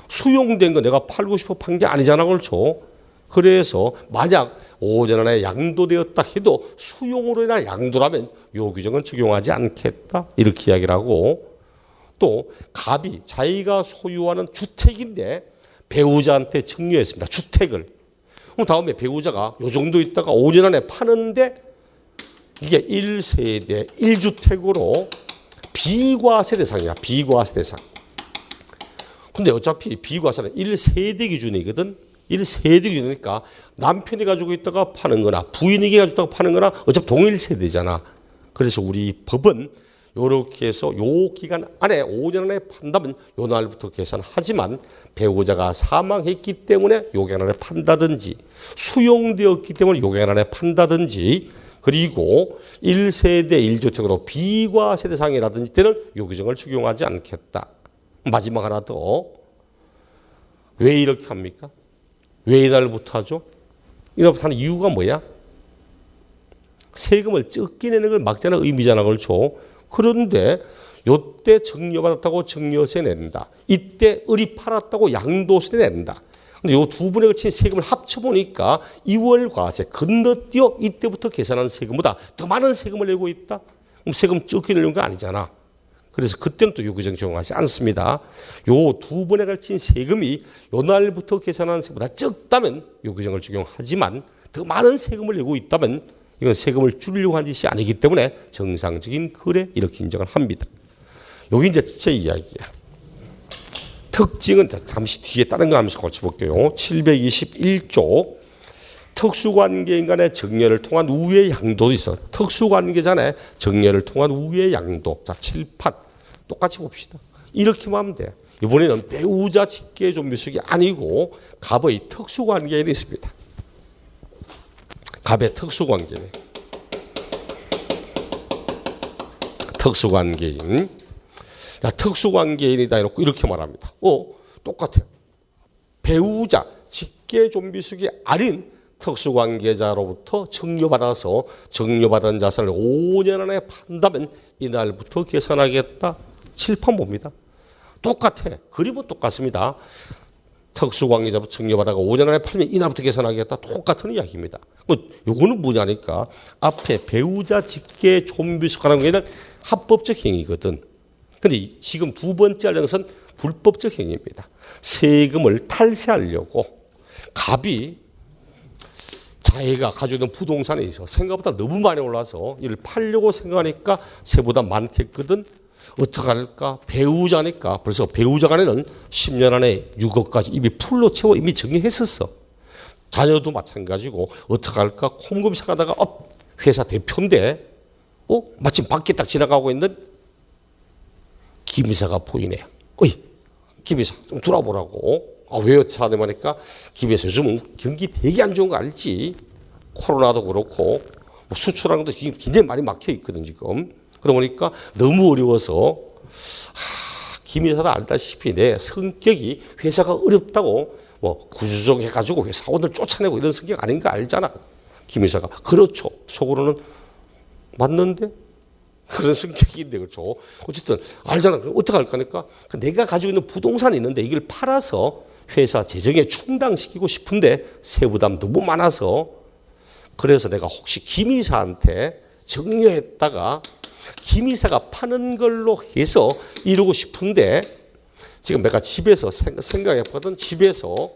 수용된 거 내가 팔고 싶어 판 게 아니잖아, 그렇죠? 그래서 만약 5년 안에 양도되었다 해도 수용으로 인한 양도라면 요 규정은 적용하지 않겠다. 이렇게 이야기를 하고, 또 갑이 자기가 소유하는 주택인데 배우자한테 증여했습니다. 주택을. 그럼 다음에 배우자가 요 정도 있다가 5년 안에 파는데 이게 1세대 1주택으로 비과세 대상이야. 비과세 대상. 근데 어차피 비과세는 1세대 기준이거든. 1세대 기준이니까 남편이 가지고 있다가 파는 거나 부인이 가지고 있다가 파는 거나 어차피 동일 세대잖아. 그래서 우리 법은 요렇게 해서 요 기간 안에 5년 안에 판다면 요 날부터 계산하지만 배우자가 사망했기 때문에 요 기간 안에 판다든지 수용되었기 때문에 요 기간 안에 판다든지 그리고 1세대 1주택으로 비과세 대상이라든지 때는 요 규정을 적용하지 않겠다. 마지막 하나 더. 왜 이렇게 합니까? 왜 이날부터 하죠? 이날부터 하는 이유가 뭐야? 세금을 적게 내는 걸 막잖아. 의미잖아. 그렇죠? 그런데 요때 증여받았다고 증여세 낸다. 이때 을이 팔았다고 양도세 낸다. 근데 요 두 번에 걸친 세금을 합쳐보니까 2월 과세 건너뛰어 이때부터 계산한 세금보다 더 많은 세금을 내고 있다. 그럼 세금 적게 내는 거 아니잖아. 그래서 그때는 또 요 규정 적용하지 않습니다. 요 두 번에 걸친 세금이 요 날부터 계산한 세금보다 적다면 요 규정을 적용하지만 더 많은 세금을 내고 있다면 이건 세금을 줄이려고 한 짓이 아니기 때문에 정상적인 거래 이렇게 인정을 합니다. 여기 이제 제 이야기야. 특징은 잠시 뒤에 다른 거 하면서 같이 볼게요. 721조 특수관계인 간의 증여를 통한 우회 양도도 있어. 특수관계자의 증여를 통한 우회 양도. 자, 7판 똑같이 봅시다. 이렇게만 하면 돼. 이번에는 배우자 직계 존비속이 아니고 갑의 특수관계인이 있습니다. 갑의 특수관계인. 특수관계인. 자, 특수관계인이다 이렇게 이렇게 말합니다. 똑같아요. 배우자 직계 존비속이 아닌 특수관계자로부터 증여받아서 증여받은 자산을 5년 안에 판다면 이날부터 계산하겠다. 7판 봅니다. 똑같아. 그림은 똑같습니다. 특수관계자부터 증여받아가 5년 안에 팔면 이날부터 계산하겠다. 똑같은 이야기입니다. 요거는 뭐냐니까 앞에 배우자 직계 존비속 하는 게는 합법적 행위거든. 근데 지금 두 번째 하려는 것은 불법적 행위입니다. 세금을 탈세하려고 갑이 자기가 가지고 있는 부동산에 있어 생각보다 너무 많이 올라서 이를 팔려고 생각하니까 세보다 많겠거든. 어떡할까? 배우자니까 벌써 배우자 간에는 10년 안에 6억까지 이미 풀로 채워 이미 정리했었어. 자녀도 마찬가지고 어떡할까? 콩금 사가다가 회사 대표인데 마침 밖에 딱 지나가고 있는 김이사가 보이네. 김이사 좀 돌아보라고. 왜요? 하니까 김이사 요즘 경기 되게 안 좋은 거 알지? 코로나도 그렇고 수출하는 것도 굉장히 많이 막혀 있거든 지금. 그러다 보니까 너무 어려워서 김이사도 알다시피 내 성격이 회사가 어렵다고 구조조정 해가지고 회사원들 쫓아내고 이런 성격 아닌 거 알잖아. 김이사가. 그렇죠. 속으로는 맞는데? 그런 성격인데 그렇죠. 어쨌든 알잖아. 어떻게 할까 하니까 내가 가지고 있는 부동산이 있는데 이걸 팔아서 회사 재정에 충당시키고 싶은데 세부담 너무 많아서 그래서 내가 혹시 김이사한테 증여했다가 김이사가 파는 걸로 해서 이루고 싶은데 지금 내가 집에서 생각해봤거든. 집에서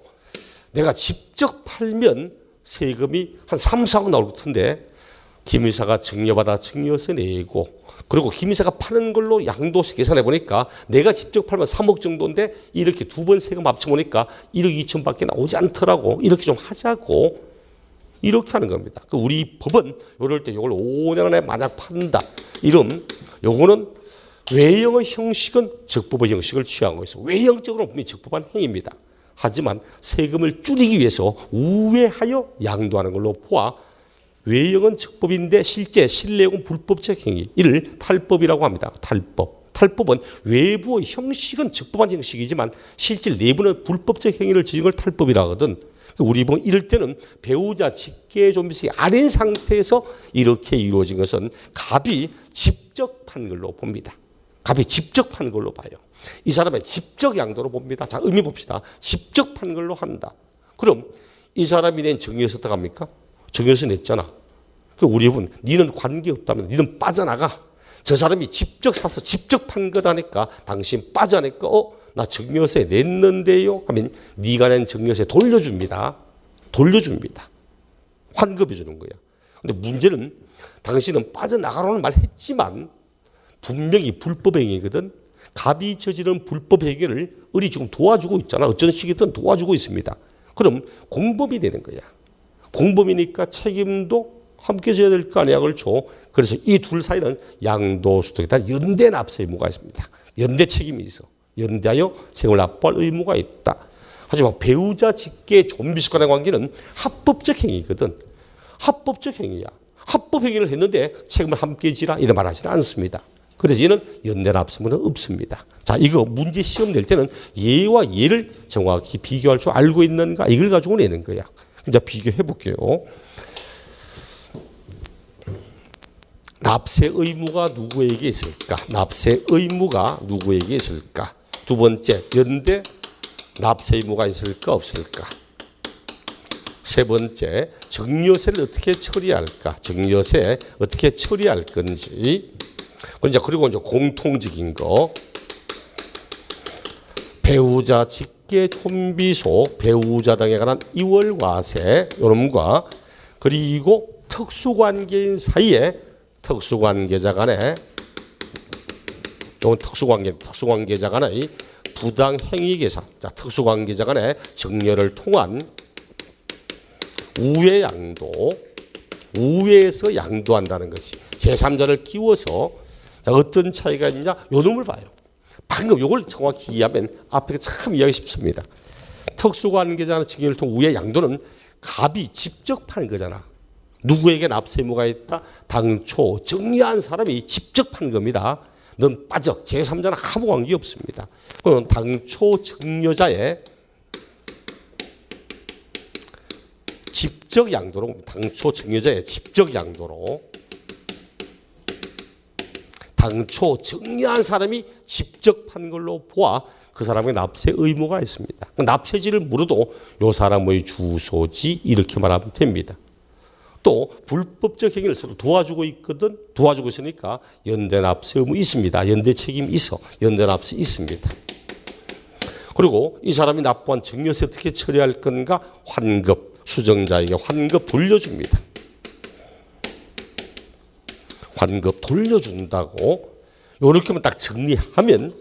내가 직접 팔면 세금이 한 3, 4억 나올 것 같은데 김이사가 증여받아 증여세 내고 그리고 김이사가 파는 걸로 양도세 계산해 보니까 내가 직접 팔면 3억 정도인데 이렇게 두 번 세금 합쳐보니까 1억 2천밖에 나오지 않더라고. 이렇게 좀 하자고 이렇게 하는 겁니다. 우리 법은 이럴 때 이걸 5년 안에 만약 판다. 이름 요거는 외형의 형식은 적법의 형식을 취한 거있어. 외형적으로 분명히 적법한 행위입니다. 하지만 세금을 줄이기 위해서 우회하여 양도하는 걸로 보아 외형은 적법인데 실제 실내용은 불법적 행위. 이를 탈법이라고 합니다. 탈법. 탈법은 외부의 형식은 적법한 형식이지만 실제 내부는 불법적 행위를 지은 걸 탈법이라 하거든. 우리 보면 이럴 때는 배우자 직계 존비속이 아닌 상태에서 이렇게 이루어진 것은 갑이 직접 판 걸로 봅니다. 갑이 직접 판 걸로 봐요. 이 사람의 직접 양도로 봅니다. 자, 의미 봅시다. 직접 판 걸로 한다. 그럼 이 사람이 낸 정리해서 어떡합니까? 정리해서 냈잖아. 그 우리 법은 니는 관계없다면 니는 빠져나가. 저 사람이 직접 사서 직접 판 거다니까 당신 빠져나니까 나 정리해서 냈는데요 하면 니가 낸 정리해서 돌려줍니다. 돌려줍니다. 환급해 주는 거야. 근데 문제는 당신은 빠져나가라는 말 했지만 분명히 불법 행위거든. 갑이 저지른 불법 행위를 을이 지금 도와주고 있잖아. 어쩐 식이든 도와주고 있습니다. 그럼 공범이 되는 거야. 공범이니까 책임도 함께 져야 될 거 아니야. 그렇죠? 그래서 이 둘 사이는 양도소득에 따른 연대 납세 의무가 있습니다. 연대 책임이 있어. 연대하여 세금을 납부할 의무가 있다. 하지만 배우자 직계 좀비속 간의 관계는 합법적 행위거든. 합법적 행위야. 합법 행위를 했는데 책임을 함께 지라 이런 말 하지는 않습니다. 그래서 얘는 연대 납세문은 없습니다. 자, 이거 문제 시험 낼 때는 예와 예를 정확히 비교할 줄 알고 있는가 이걸 가지고 내는 거야. 이제 비교해 볼게요. 납세 의무가 누구에게 있을까? 납세 의무가 누구에게 있을까? 두 번째, 연대 납세 의무가 있을까 없을까? 세 번째, 증여세를 어떻게 처리할까? 증여세 어떻게 처리할 건지. 그리고 이제 공통적인 거. 배우자 직계 촌비속 배우자 등에 관한 이월과세 요놈과 그리고 특수관계인 사이에 특수관계자 간의 특수관계자 간의 부당 행위 계산. 자, 특수관계자 간의 증여를 통한 우회 양도, 우회에서 양도한다는 것이 제3자를 끼워서 자, 어떤 차이가 있냐? 요 놈을 봐요. 방금 요걸 정확히 이해하면 앞에 참 이해하기 쉽습니다. 특수관계자는 증여를 통한 우회 양도는 갑이 직접 파는 거잖아. 누구에게 납세 의무가 있다? 당초 정리한 사람이 직접 판 겁니다. 넌 빠져. 제3자는 아무 관계 없습니다. 그건 당초 증여자의 직접 양도로, 당초 증여자의 직접 양도로 당초 정리한 사람이 직접 판 걸로 보아 그 사람의 납세 의무가 있습니다. 납세지를 물어도 이 사람의 주소지 이렇게 말하면 됩니다. 또 불법적 행위를 서로 도와주고 있거든. 도와주고 있으니까 연대 납세 의무 있습니다. 연대 책임 있어. 연대 납세 있습니다. 그리고 이 사람이 납부한 증여세 어떻게 처리할 건가? 환급. 수정자에게 환급 돌려줍니다. 환급 돌려준다고. 요렇게만 딱 정리하면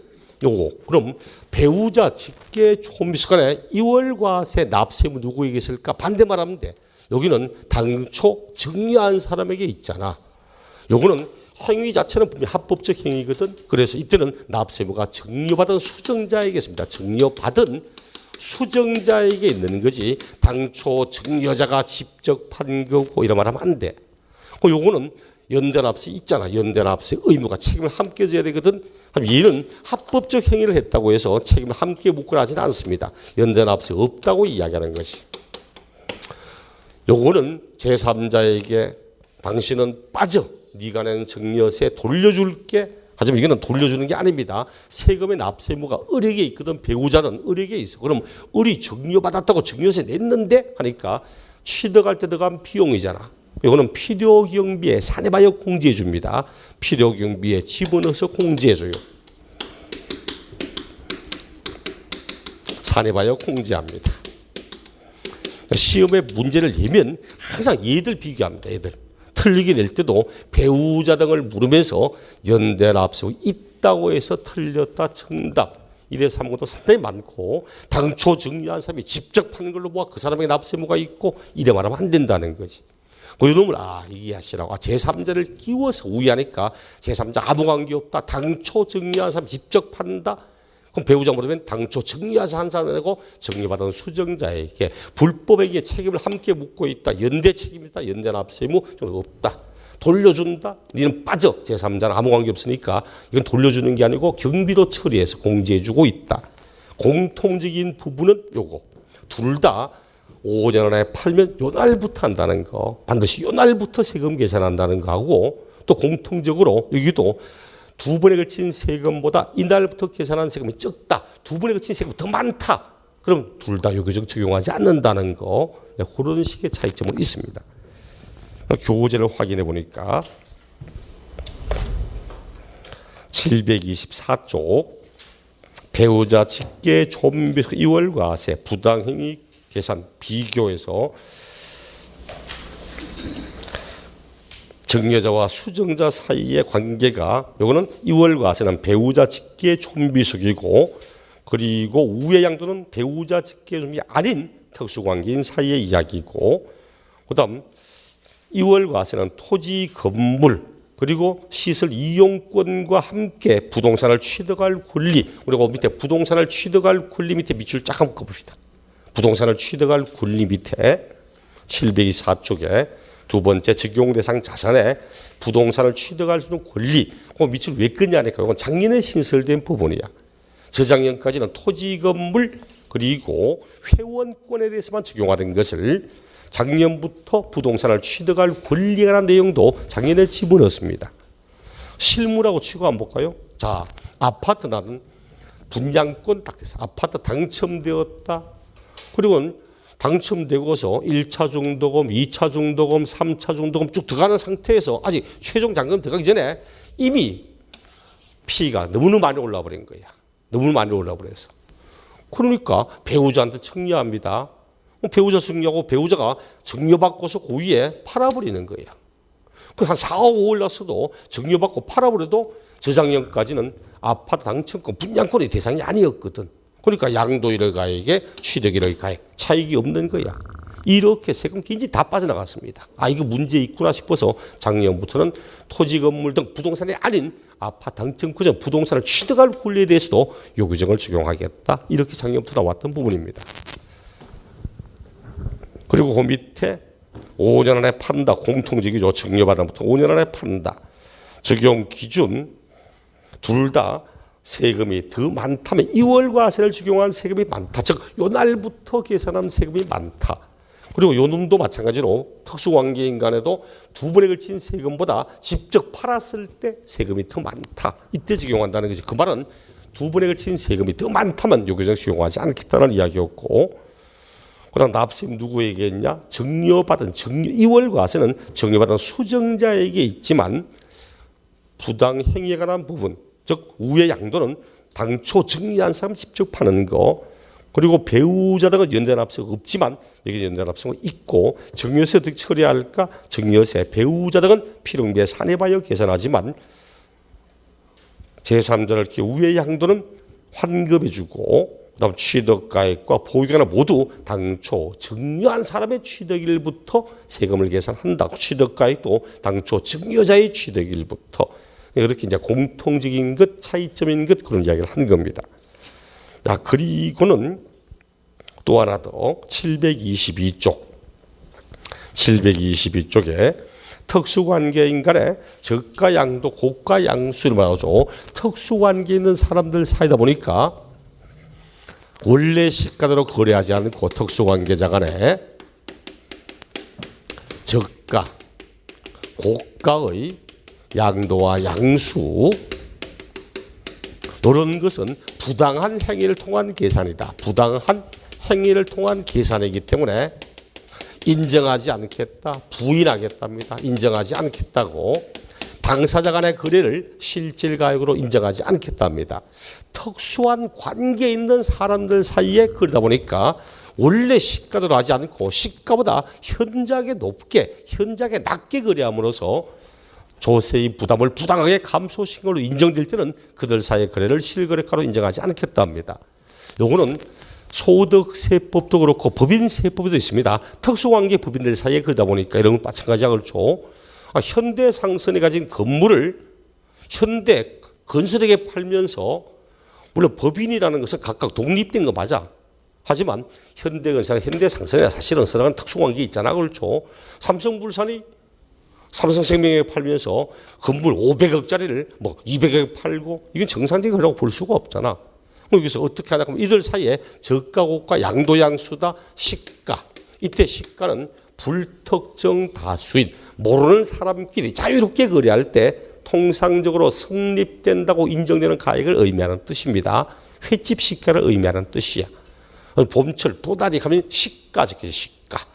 요거. 그럼 배우자 직계 촌비속 간의 이월과세 납세 의무 누구에게 있을까? 반대 말하면 돼. 여기는 당초 정리한 사람에게 있잖아. 요거는 행위 자체는 분명히 합법적 행위거든. 그래서 이때는 납세 의무가 증여받은 수정자에게 있습니다. 증여받은 수정자에게 있는 거지. 당초 증여자가 직접 판 거고 이런 말 하면 안 돼. 요거는 연대납세 있잖아. 연대납세 의무가 책임을 함께 져야 되거든. 얘는 합법적 행위를 했다고 해서 책임을 함께 묻거나 하지는 않습니다. 연대납세 없다고 이야기하는 것이. 요거는 제3자에게 당신은 빠져. 네가 낸 증여세 돌려줄게. 하지만 이거는 돌려주는 게 아닙니다. 세금의 납세 의무가 을에게 있거든. 배우자는 을에게 있어. 그럼 을이 증여받았다고 증여세 냈는데 하니까 취득할 때 들어간 비용이잖아. 이거는 필요경비에 사내바여 공제해 줍니다. 필요경비에 집어넣어서 공제해 줘요. 사내바여 공제합니다. 시험에 문제를 내면 항상 얘들 비교합니다. 얘들. 틀리게 낼 때도 배우자 등을 물으면서 연대 납세 있다고 해서 틀렸다 정답. 이래 삼은 것도 상당히 많고 당초 정리한 사람이 직접 파는 걸로 보아 그 사람에게 납세 의무가 있고 이래 말하면 안 된다는 거지. 그 놈을 이해하시라고. 제3자를 끼워서 우회하니까 제3자 아무 관계 없다. 당초 정리한 사람 직접 판다. 그럼 배우자 물으면 당초 정리해서 한 사람이고 정리받은 수정자에게 불법행위의 책임을 함께 묻고 있다. 연대 책임이다. 연대 납세 의무 없다. 돌려준다. 니는 빠져. 제3자는 아무 관계 없으니까 이건 돌려주는 게 아니고 경비로 처리해서 공제해주고 있다. 공통적인 부분은 요거. 둘 다 5년 안에 팔면 요 날부터 한다는 거. 반드시 요 날부터 세금 계산한다는 거하고 또 공통적으로 여기도 두 번에 걸친 세금보다 이날부터 계산한 세금이 적다. 두 번에 걸친 세금이 더 많다. 그럼 둘 다 요규정 적용하지 않는다는 거. 그런 식의 차이점은 있습니다. 교재를 확인해 보니까 724쪽 배우자 직계 좀비 이월과세 부당행위 계산 비교에서 증여자와 수증자 사이의 관계가 요거는 이월과세는 배우자 직계 좀비속이고 그리고 우의 양도는 배우자 직계 좀비 아닌 특수관계인 사이의 이야기고 그다음 이월과세는 토지 건물 그리고 시설 이용권과 함께 부동산을 취득할 권리 그리고 밑에 부동산을 취득할 권리 밑에 밑줄 쫙 한번 꺼봅시다. 부동산을 취득할 권리 밑에 724쪽에 두 번째 적용 대상 자산에 부동산을 취득할 수 있는 권리 그 밑줄 왜 끄냐니까 이건 작년에 신설된 부분이야. 저작년까지는 토지 건물 그리고 회원권에 대해서만 적용하던 것을 작년부터 부동산을 취득할 권리에 관한 내용도 작년에 집어넣었습니다. 실무라고 치고 한번 볼까요? 자, 아파트 나는 분양권 딱 됐어. 아파트 당첨되었다. 그리고 당첨되고서 1차 중도금, 2차 중도금, 3차 중도금 쭉 들어가는 상태에서 아직 최종 잔금 들어가기 전에 이미 피가 너무 많이 올라 버린 거야. 너무 많이 올라 버려서. 그러니까 배우자한테 청려합니다. 배우자 증여하고 배우자가 증여받고서 고의에 팔아버리는 거야. 한 4, 5 올랐어도 증여받고 팔아버려도 저작년까지는 아파트 당첨권, 분양권의 대상이 아니었거든. 그러니까 양도일가에게 취득일가액 차익이 없는 거야. 이렇게 세금 긴지 다 빠져나갔습니다. 아 이거 문제 있구나 싶어서 작년부터는 토지 건물 등 부동산이 아닌 아파트 당첨권 부동산을 취득할 권리에 대해서도 요 규정을 적용하겠다. 이렇게 작년부터 나왔던 부분입니다. 그리고 그 밑에 5년 안에 판다. 공통적이죠. 증여받아부터 5년 안에 판다. 적용 기준 둘 다 세금이 더 많다면 2월과세를 적용한 세금이 많다. 즉 요 날부터 계산한 세금이 많다. 그리고 요 놈도 마찬가지로 특수관계인 간에도 두 번에 걸친 세금보다 직접 팔았을 때 세금이 더 많다. 이때 적용한다는 거지. 그 말은 두 번에 걸친 세금이 더 많다면 요 규정 적용하지 않겠다는 이야기였고 그다음 납세임 누구에게 있냐? 증여받은 2월과세는 증여받은 수증자에게 있지만 부당행위에 관한 부분 즉 우의 양도는 당초 증여한 사람 직접 파는 거 그리고 배우자 등은 연대납세가 없지만 여기 연대납세가 있고 증여세 어떻게 처리할까? 증여세 배우자 등은 필요비에 산해하여 계산하지만 제3자를 우의 양도는 환급해주고 그다음 취득가액과 보유가액 모두 당초 증여한 사람의 취득일부터 세금을 계산한다. 취득가액도 당초 증여자의 취득일부터 이렇게 이제 공통적인 것, 차이점인 것 그런 이야기를 한 겁니다. 자, 그리고는 또 하나 더 722쪽에 특수관계인 간에 저가 양도, 고가 양수를 말하죠. 특수관계 있는 사람들 사이다 보니까 원래 시가대로 거래하지 않고 특수관계자 간에 저가, 고가의 양도와 양수 이런 것은 부당한 행위를 통한 계산이다. 부당한 행위를 통한 계산이기 때문에 인정하지 않겠다. 부인하겠답니다. 인정하지 않겠다고 당사자 간의 거래를 실질가액으로 인정하지 않겠답니다. 특수한 관계에 있는 사람들 사이에 거래다 보니까 원래 시가대로 하지 않고 시가보다 현저하게 높게, 현저하게 낮게 거래함으로써 조세의 부담을 부당하게 감소시킨 걸로 인정될 때는 그들 사이의 거래를 실거래가로 인정하지 않겠답니다. 요거는 소득세법도 그렇고 법인세법도 있습니다. 특수관계 법인들 사이에 그러다 보니까 이런 건 마찬가지야 그렇죠. 현대상선이 가진 건물을 현대 건설에게 팔면서 물론 법인이라는 것은 각각 독립된 거 맞아. 하지만 현대건설, 현대상선에 사실은 서로간 특수관계 있잖아 그렇죠. 삼성물산이 삼성생명에 팔면서 건물 500억짜리를 뭐 200억에 팔고 이건 정상적인 거라고 볼 수가 없잖아. 여기서 어떻게 하냐 하면 이들 사이에 저가, 고가, 양도양수다, 시가. 이때 시가는 불특정 다수인 모르는 사람끼리 자유롭게 거래할 때 통상적으로 성립된다고 인정되는 가액을 의미하는 뜻입니다. 횟집 시가를 의미하는 뜻이야. 봄철 도다리 하면 시가 적혀져 시가.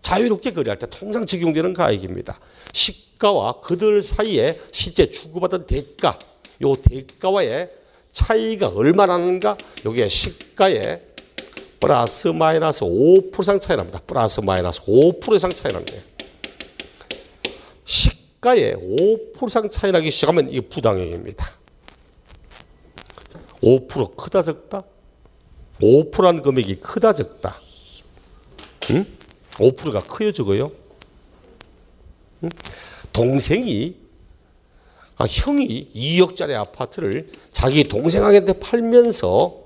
자유롭게 거래할 때 통상 적용되는 가액입니다. 시가와 그들 사이에 실제 주고받은 대가, 요 대가와의 차이가 얼마나 나는가? 요게 시가의 플러스 마이너스 5% 이상 차이 납니다. 플러스 마이너스 5% 이상 차이 납니다. 시가의 5% 이상 차이 나기 시작하면 이게 부당행위입니다. 5% 크다 적다? 5%라는 금액이 크다 적다? 응? 5%가 커요 적어요? 응? 동생이 형이 2억짜리 아파트를 자기 동생한테 팔면서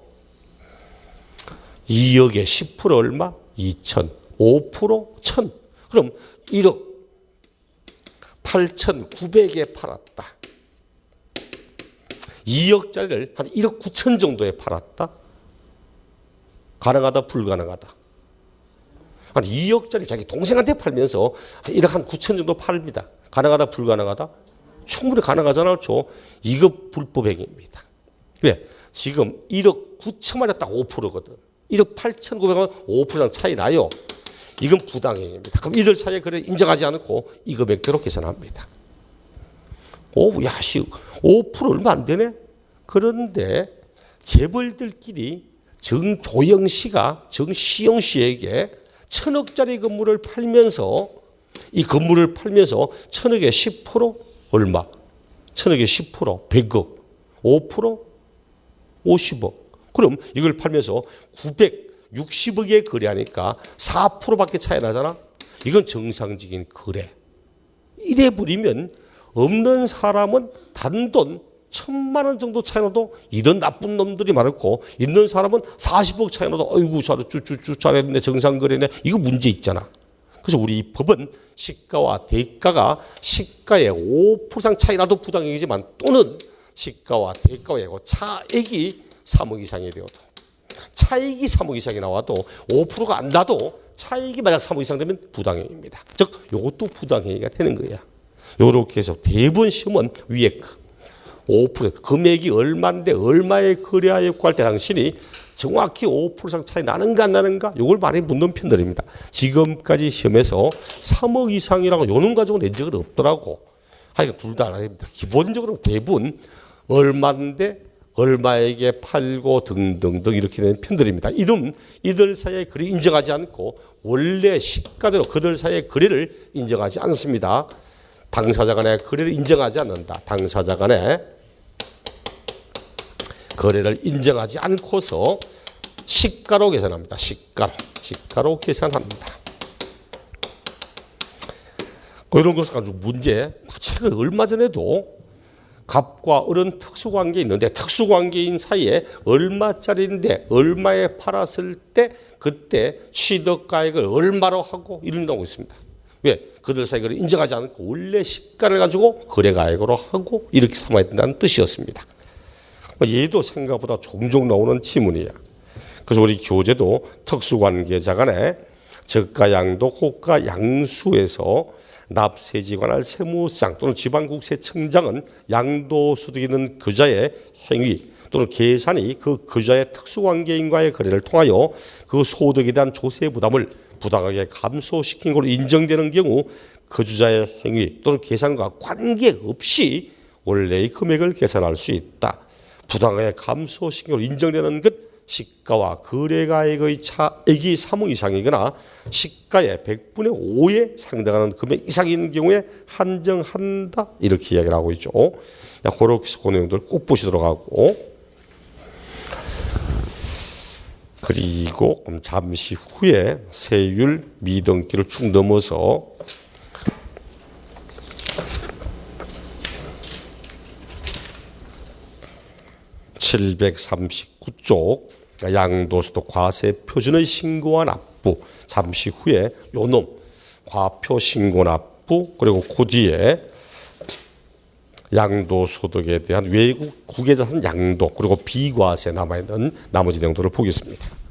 2억에 10% 얼마? 2천. 5% 1,000. 그럼 1억 8,900에 팔았다. 2억짜리를 한 1억 9천 정도에 팔았다. 가능하다 불가능하다. 한 2억짜리 자기 동생한테 팔면서 1억 한 9천 정도 팔립니다. 가능하다 불가능하다? 충분히 가능하잖아. 그렇죠? 이거 불법행위입니다. 왜? 지금 1억 9천만에 딱 5%거든. 1억 8,900원 5% 차이 나요. 이건 부당행위입니다. 그럼 이들 사이에 그래 인정하지 않고 이 금액대로 계산합니다. 오, 야, 5% 얼마 안 되네? 그런데 재벌들끼리 정조영 씨가 정시영 씨에게 1,000억짜리 건물을 팔면서 이 건물을 팔면서 1,000억에 10% 얼마? 1,000억에 10% 100억 5% 50억. 그럼 이걸 팔면서 960억에 거래하니까 4%밖에 차이 나잖아. 이건 정상적인 거래. 이래 버리면 없는 사람은 단돈 1,000만 원 정도 차이 나도 이런 나쁜 놈들이 많고 있는 사람은 40억 차이 나도 어이구 쭈쭈쭈 잘했네 정상 거래네. 이거 문제 있잖아. 그래서 우리 이 법은 시가와 대가가 시가의 5% 이상 차이 나도 부당행위지만 또는 시가와 대가의 차액이 3억 이상이 되어도 차익이 3억 이상이 나와도 5%가 안 나도 차익이 만약 3억 이상 되면 부당행위입니다. 즉 이것도 부당행위가 되는 거야. 이렇게 해서 대부분 시험은 위에 5% 금액이 얼마인데 얼마에 거래하였고 할 때 당신이 정확히 5% 이상 차이 나는가 안 나는가 이걸 많이 묻는 편들입니다. 지금까지 시험에서 3억 이상이라고 요놈 가지고 낸 적은 없더라고. 하여간 둘 다 아닙니다. 기본적으로 대부분 얼마인데 얼마에게 팔고 등등등 이렇게 되는 편들입니다. 이들 사이의 거래 인정하지 않고 원래 시가대로 그들 사이의 거래를 인정하지 않습니다. 당사자 간의 거래를 인정하지 않는다. 당사자 간의 거래를 인정하지 않고서 시가로 계산합니다. 시가로 계산합니다. 이런 것을 가지고 문제, 최근 얼마 전에도 갑과 을은 특수관계에 있는데 특수관계인 사이에 얼마짜리인데 얼마에 팔았을 때 그때 취득가액을 얼마로 하고 이런 나오고 있습니다. 왜? 그들 사이에 그걸 인정하지 않고 원래 시가를 가지고 거래가액으로 하고 이렇게 삼아야 된다는 뜻이었습니다. 얘도 생각보다 종종 나오는 지문이야. 그래서 우리 교재도 특수관계자 간의 저가양도 호가양수에서 납세지 관할 세무상 또는 지방국세청장은 양도소득이 있는 그자의 행위 또는 계산이 그 그자의 특수관계인과의 거래를 통하여 그 소득에 대한 조세 부담을 부당하게 감소시킨 것으로 인정되는 경우 거주자의 행위 또는 계산과 관계없이 원래의 금액을 계산할 수 있다. 부당하게 감소시킨 것으로 인정되는 것 시가와 거래가액의 차액이 3억 이상이거나 시가의 100분의 5에 상당하는 금액 이상인 경우에 한정한다. 이렇게 이야기를 하고 있죠. 그렇게 그 내용들 꼭 보시도록 하고 그리고 잠시 후에 세율 미등기를 쭉 넘어서 (739쪽) 양도소득 과세 표준의 신고와 납부 잠시 후에 요놈 과표 신고 납부 그리고 그 뒤에 양도소득에 대한 외국 국외자산 양도 그리고 비과세 남아있는 나머지 내용들을 보겠습니다.